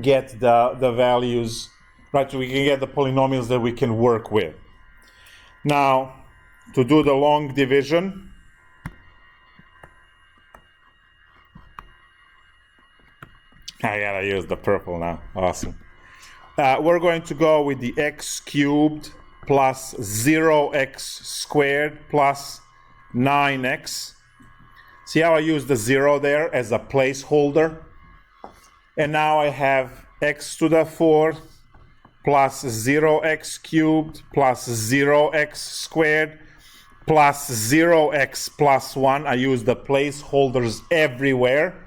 get the values, right? We can get the polynomials that we can work with. Now, to do the long division, I gotta use the purple now. Awesome. We're going to go with the x cubed plus 0x squared plus 9x. See how I use the 0 there as a placeholder? And now I have x to the 4th plus 0x cubed plus 0x squared plus 0x plus 1. I use the placeholders everywhere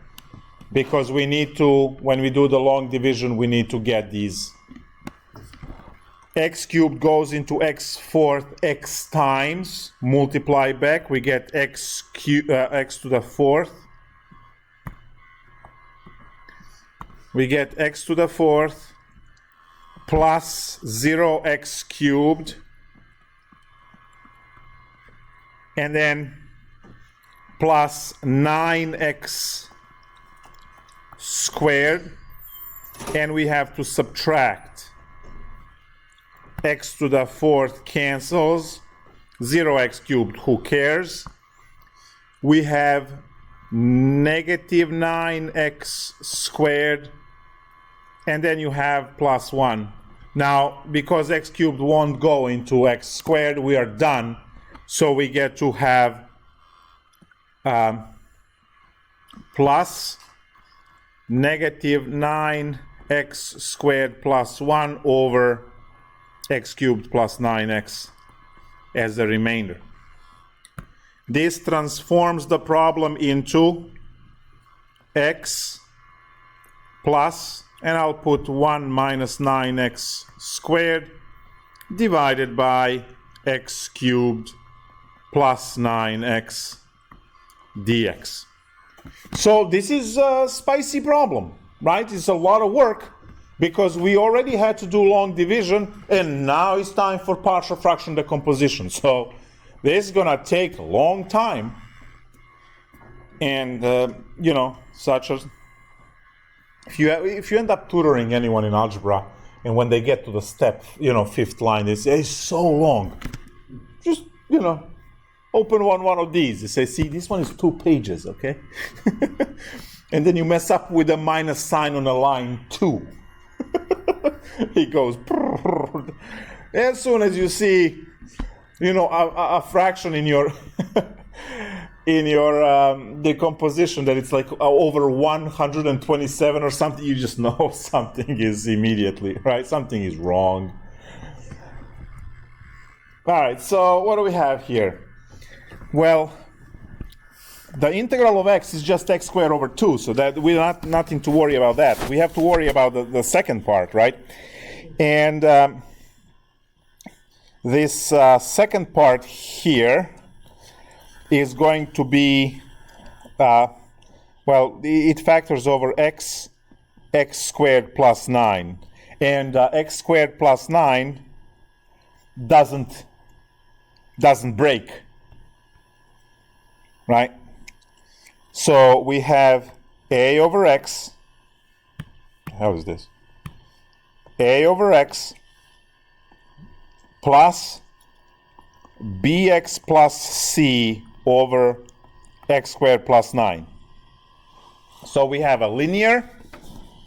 because we need to, when we do the long division, we need to get these. X cubed goes into x fourth x times, multiply back, we get x to the 4th. We get x to the 4th plus 0x cubed, and then plus 9x squared, and we have to subtract. X to the 4th cancels, 0x cubed, who cares? We have negative 9x squared, and then you have plus 1. Now, because x cubed won't go into x squared, we are done. So we get to have plus negative 9x squared plus 1 over x cubed plus 9x as the remainder. This transforms the problem into x plus, and I'll put 1 minus 9x squared divided by x cubed plus 9x dx. So this is a spicy problem, right? It's a lot of work because we already had to do long division, and now it's time for partial fraction decomposition. So this is going to take a long time. And, you know, such as if you end up tutoring anyone in algebra, and when they get to the step, you know, 5th line, it's so long. Just, you know, open one of these. You say, see, this one is 2 pages, okay? And then you mess up with a minus sign on a line 2. It goes. As soon as you see, a fraction in your decomposition that it's like over 127 or something, you just know something is immediately, right? Something is wrong. All right, so what do we have here? Well, the integral of x is just x squared over 2, so that we have nothing to worry about that. We have to worry about the second part, right? And this second part here is going to be, it factors over x squared plus 9. And x squared plus 9 doesn't break, right? So we have a over x. How is this? A over x plus bx plus c over x squared plus 9. So we have a linear,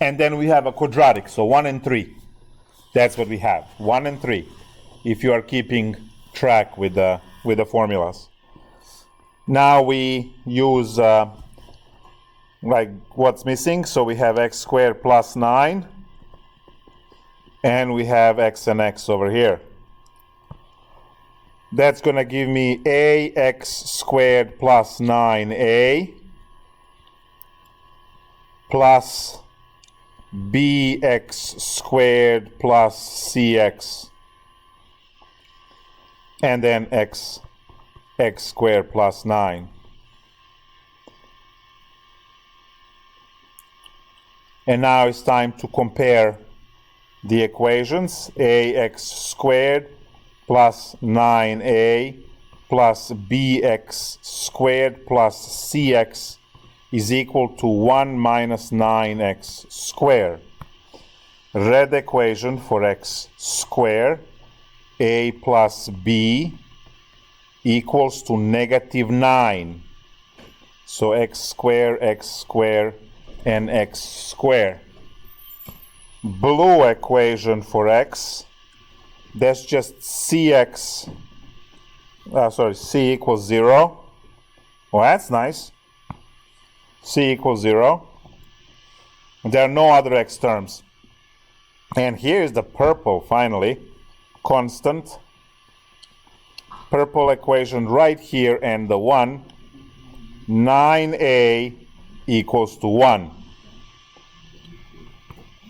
and then we have a quadratic, so 1 and 3. That's what we have, 1 and 3, if you are keeping track with the formulas. Now we use like what's missing, so we have x squared plus 9, and we have x and x over here. That's going to give me ax squared plus 9a plus bx squared plus cx, and then x squared plus 9. And now it's time to compare the equations. Ax squared plus 9a plus bx squared plus cx is equal to 1 minus 9x squared. Red equation for x squared, a plus b equals to negative 9. So x squared, and x squared. Blue equation for x, that's just cx, c equals 0. Well, that's nice. C equals 0. There are no other x terms. And here is the purple, finally, constant. Purple equation right here, and the 1. 9a equals to 1.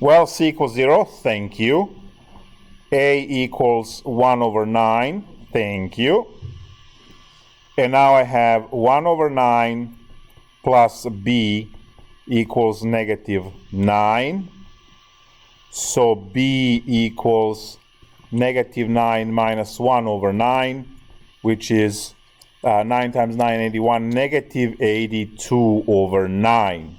Well, c equals 0, thank you. A equals 1 over 9, thank you. And now I have 1 over 9 plus b equals negative 9. So b equals negative 9 minus 1 over 9, which is 9 times 9, 81, negative 82 over 9.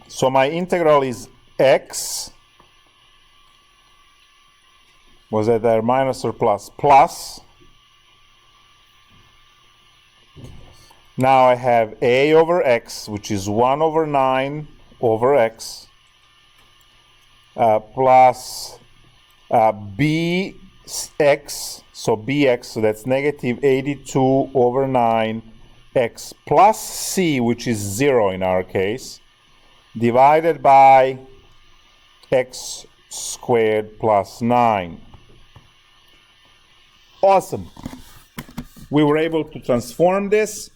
So my integral is x. Was that there minus or plus? Plus. Now I have a over x, which is 1 over 9 over x, plus bx, so bx, so that's negative 82 over 9, x plus c, which is 0 in our case, divided by x squared plus 9. Awesome. We were able to transform this.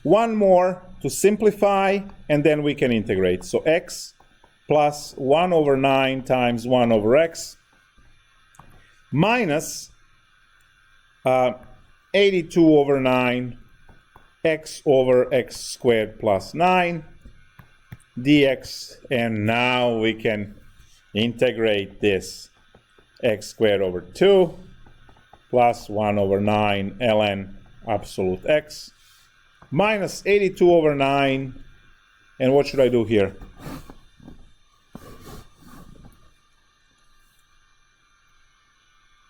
One more to simplify, and then we can integrate. So x plus 1 over 9 times 1 over x minus 82 over 9 x over x squared plus 9 dx, and now we can integrate this x squared over 2 plus 1 over 9 ln absolute x minus 82 over 9, and what should I do here?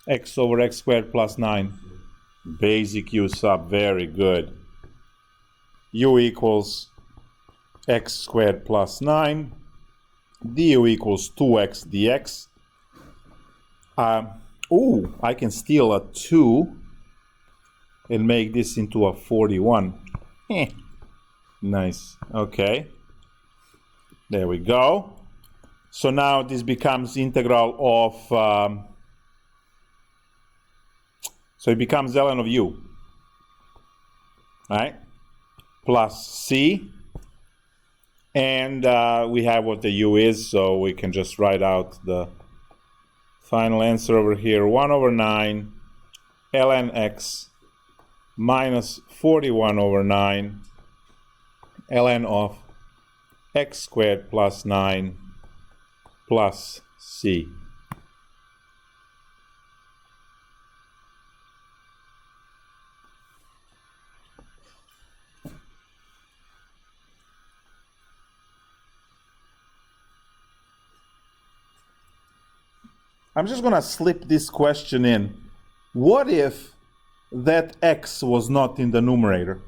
x over x squared plus 9. Basic u sub, very good. U equals x squared plus 9. Du equals 2x dx. I can steal a 2 and make this into a 41. Nice. Okay. There we go. So now this becomes integral of, so it becomes ln of u, right? Plus c. And we have what the u is, so we can just write out the final answer over here. 1 over 9 ln x minus 41 over 9 ln of x squared plus 9 plus c. I'm just going to slip this question in. What if that x was not in the numerator?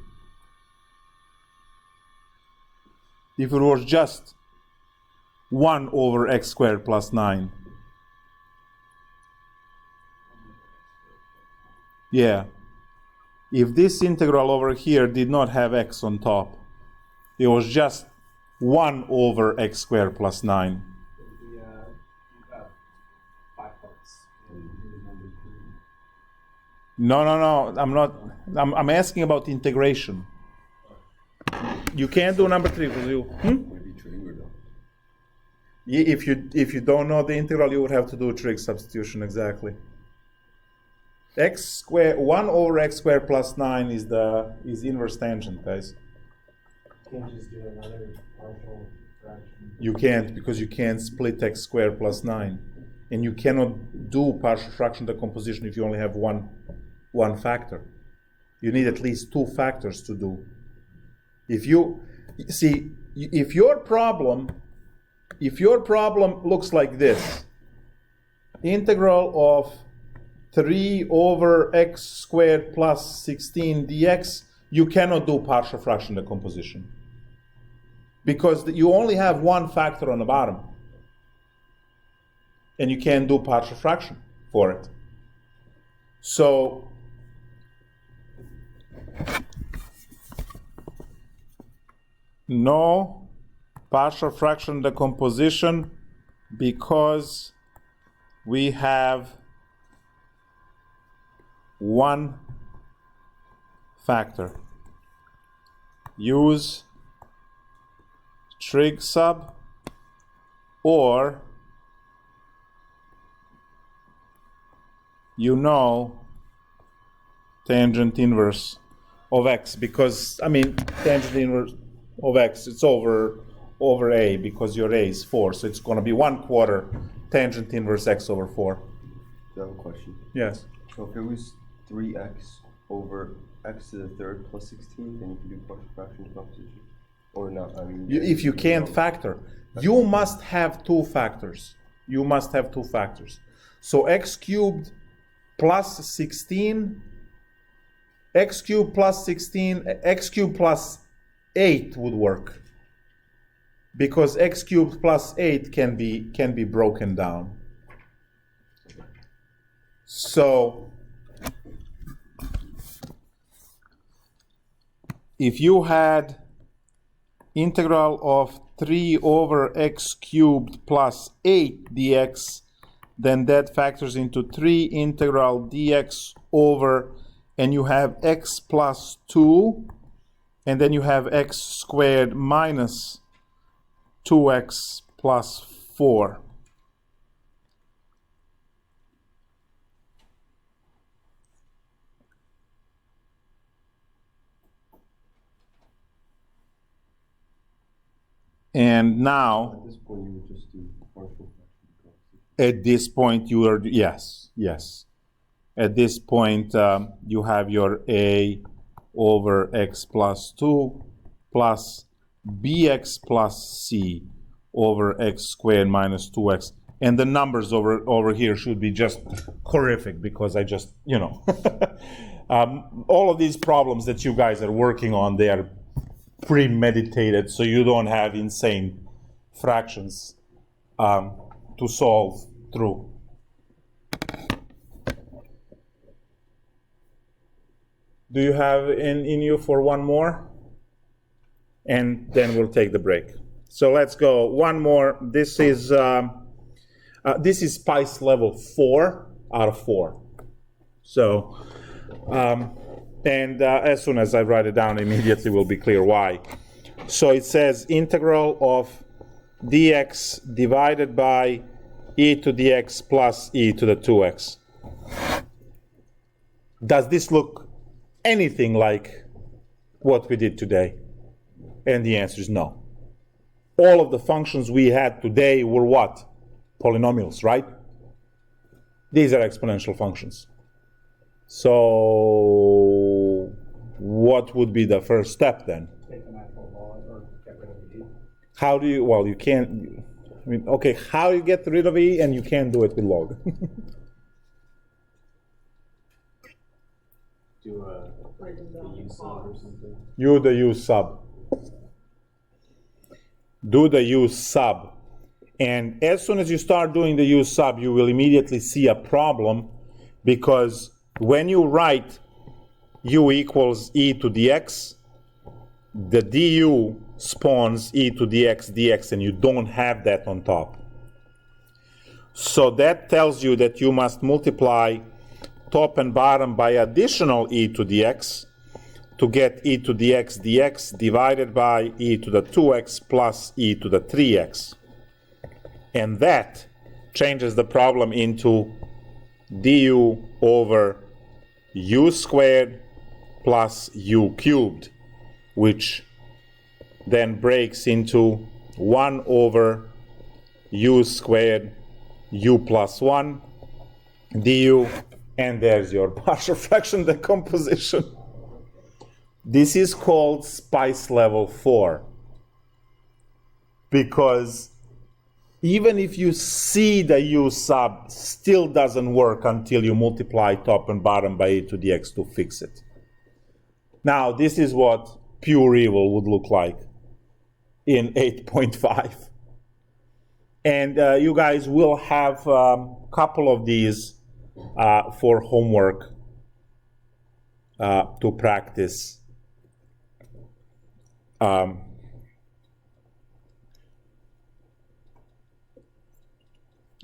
If it was just 1 over x squared plus 9. Yeah. If this integral over here did not have x on top, it was just 1 over x squared plus 9. No, I'm not. I'm asking about integration. You can't do number 3 because you. If you don't know the integral, you would have to do trig substitution exactly. X squared 1 over x squared plus 9 is inverse tangent, guys. You can't just do another partial fraction. You can't, because you can't split x squared plus 9, and you cannot do partial fraction decomposition if you only have one factor. You need at least 2 factors to do. If you see, if your problem looks like this, integral of 3 over x squared plus 16 dx, you cannot do partial fraction decomposition because you only have 1 factor on the bottom, and you can't do partial fraction for it. So no partial fraction decomposition because we have 1 factor. Use trig sub or tangent inverse of x, because tangent inverse of x, it's over a because your a is 4, so it's going to be 1/4 tangent inverse x over 4. I have a question. Yes. So if it was 3x over x to the third plus 16, then you can do partial fraction decomposition? Or not? If you can't factor, you must have 2 factors. You must have 2 factors. So x cubed plus 16, x cubed plus 16, x cubed plus 8 would work, because x cubed plus 8 can be broken down. So if you had integral of 3 over x cubed plus 8 dx, then that factors into 3 integral dx over, and you have x plus 2, and then you have x squared minus 2x plus 4. And now, at this point, you would just do partial fraction. At this point, you are, yes. At this point, you have your a over x plus 2 plus bx plus c over x squared minus 2x. And the numbers over here should be just horrific because I just, you know. All of these problems that you guys are working on, they are premeditated, so you don't have insane fractions to solve through. Do you have in you for one more? And then we'll take the break. So let's go one more. This is SPICE level 4 out of 4. So, as soon as I write it down, immediately will be clear why. So it says integral of dx divided by e to the x plus e to the 2x. Does this look anything like what we did today? And the answer is no. All of the functions we had today were what? Polynomials, right? These are exponential functions. So what would be the first step then? Take the natural log or get rid of the e. How do you, well, you can't, I mean, okay, how you get rid of e and you can't do it with log? Do a U sub or something? Do the U sub. Do the U sub. And as soon as you start doing the U sub, you will immediately see a problem, because when you write U equals e to the x, the du spawns e to the x dx, and you don't have that on top. So that tells you that you must multiply top and bottom by additional e to the x to get e to the x dx divided by e to the 2x plus e to the 3x. And that changes the problem into du over u squared plus u cubed, which then breaks into 1 over u squared u plus 1 du, and there's your partial fraction decomposition. This is called SPICE level 4, because even if you see the u sub, still doesn't work until you multiply top and bottom by e to the x to fix it. Now, this is what pure evil would look like in 8.5. And you guys will have a couple of these for homework to practice.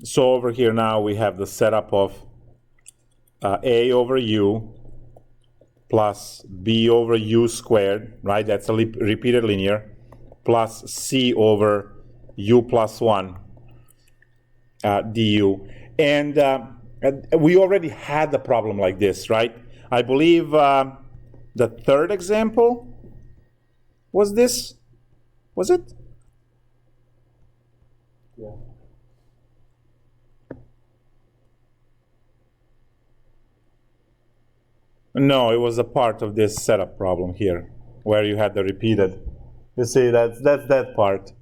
So over here now we have the setup of a over u plus b over u squared, right? That's a repeated linear, plus c over u plus 1 du. And we already had the problem like this, right? I believe the third example was this. Was it? Yeah. No, it was a part of this setup problem here, where you had the repeated. You see, that's that part.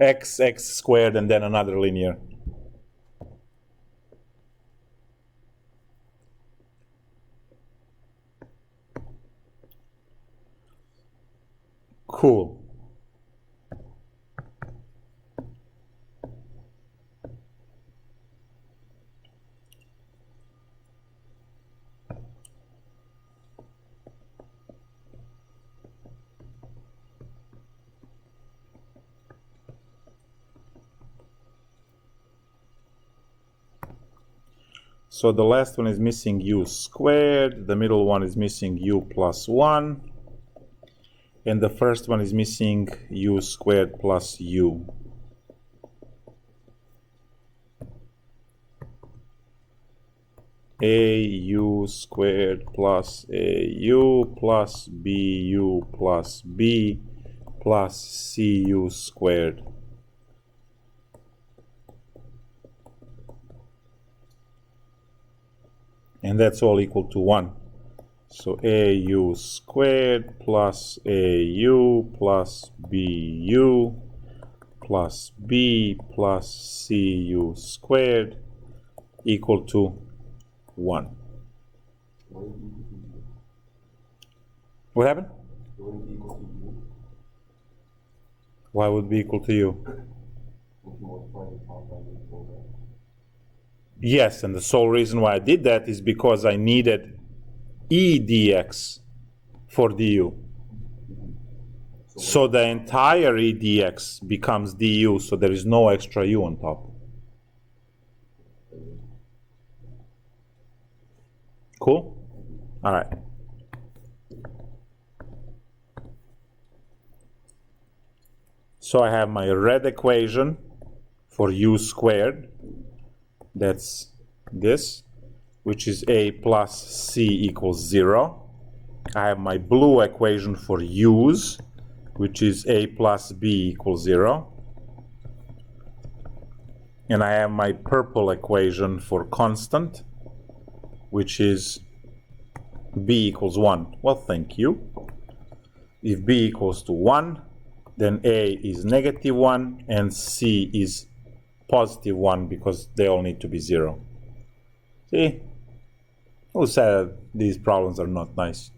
X squared, and then another linear. Cool. So the last one is missing u squared, the middle one is missing u plus 1, and the first one is missing u squared plus u. A-u squared plus a-u plus b-u plus b plus c-u squared. And that's all equal to 1. So au squared plus au plus bu plus b plus cu squared equal to 1. What happened? Why would it be equal to u? Yes, and the sole reason why I did that is because I needed e dx for du. So the entire e dx becomes du, so there is no extra u on top. Cool? All right. So I have my red equation for u squared. That's this, which is a plus c equals 0. I have my blue equation for u's, which is a plus b equals 0. And I have my purple equation for constant, which is b equals 1. Well, thank you. If b equals to 1, then a is negative 1 and c is positive 1 because they all need to be 0. See? Who said these problems are not nice?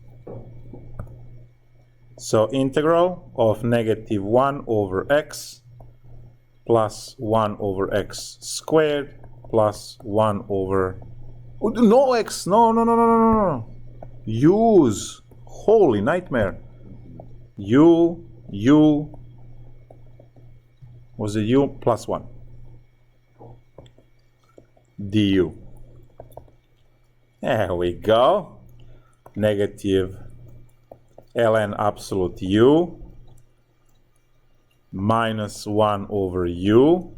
So integral of negative 1 over x plus 1 over x squared plus 1 over... Oh, no x! No. U's. Holy nightmare. U was a u plus 1. Du. There we go. Negative ln absolute u minus 1 over u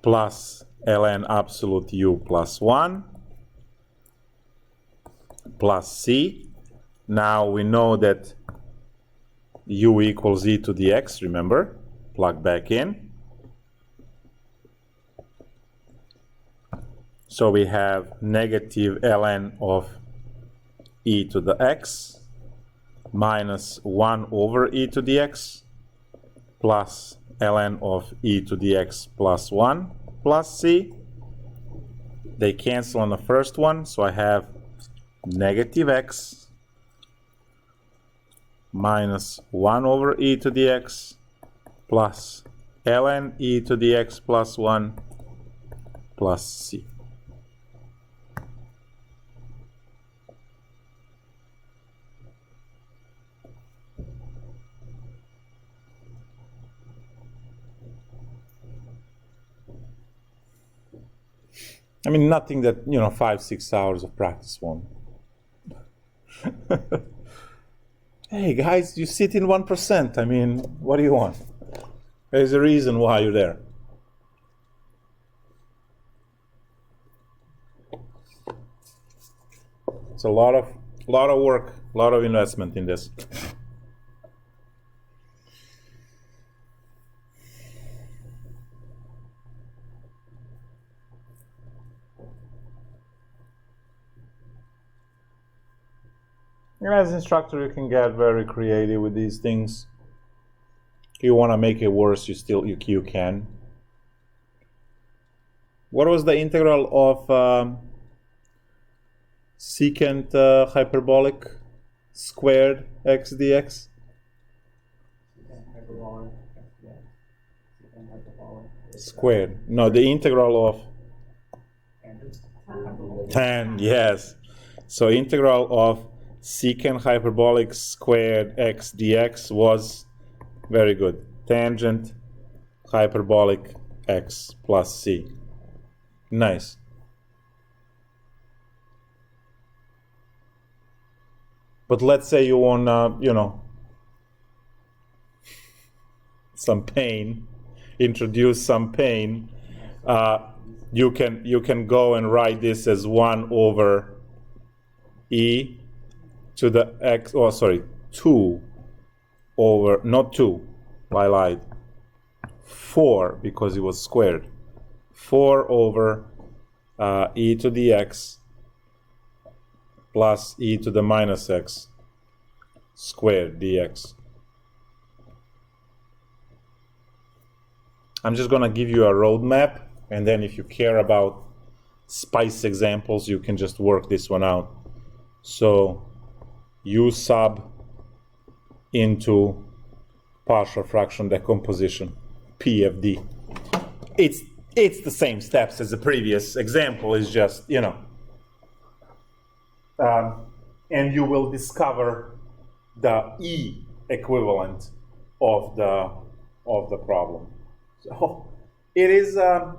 plus ln absolute u plus 1 plus c. Now we know that u equals e to the x, remember? Plug back in. So we have negative ln of e to the x minus 1 over e to the x plus ln of e to the x plus 1 plus c. They cancel on the first one, so I have negative x minus 1 over e to the x plus ln e to the x plus 1 plus c. I mean, nothing that, 5-6 hours of practice won't. Hey guys, you sit in 1%. I mean, what do you want? There's a reason why you're there. It's a lot of work, a lot of investment in this. And as an instructor, you can get very creative with these things. If you want to make it worse, you can. What was the integral of secant hyperbolic squared x dx? Squared. No, the integral of tan. Yes. So integral of secant hyperbolic squared x dx was very good. Tangent hyperbolic x plus c. Nice. But let's say you want, some pain, introduce some pain. You can go and write this as 1 over e to the x, 2 over, not 2, I lied, 4, because it was squared. 4 over e to the x plus e to the minus x squared dx. I'm just going to give you a roadmap, and then if you care about spice examples, you can just work this one out. So U sub into partial fraction decomposition, PFD. It's the same steps as the previous example, it's just, you know. And you will discover the E equivalent of the problem. So it is a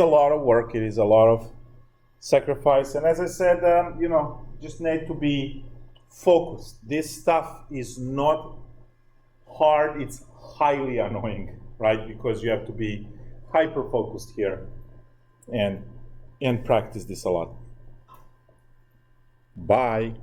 lot of work, it is a lot of sacrifice, and as I said, you know, just need to be focused. This stuff is not hard, it's highly annoying, right? Because you have to be hyper focused here and practice this a lot. Bye.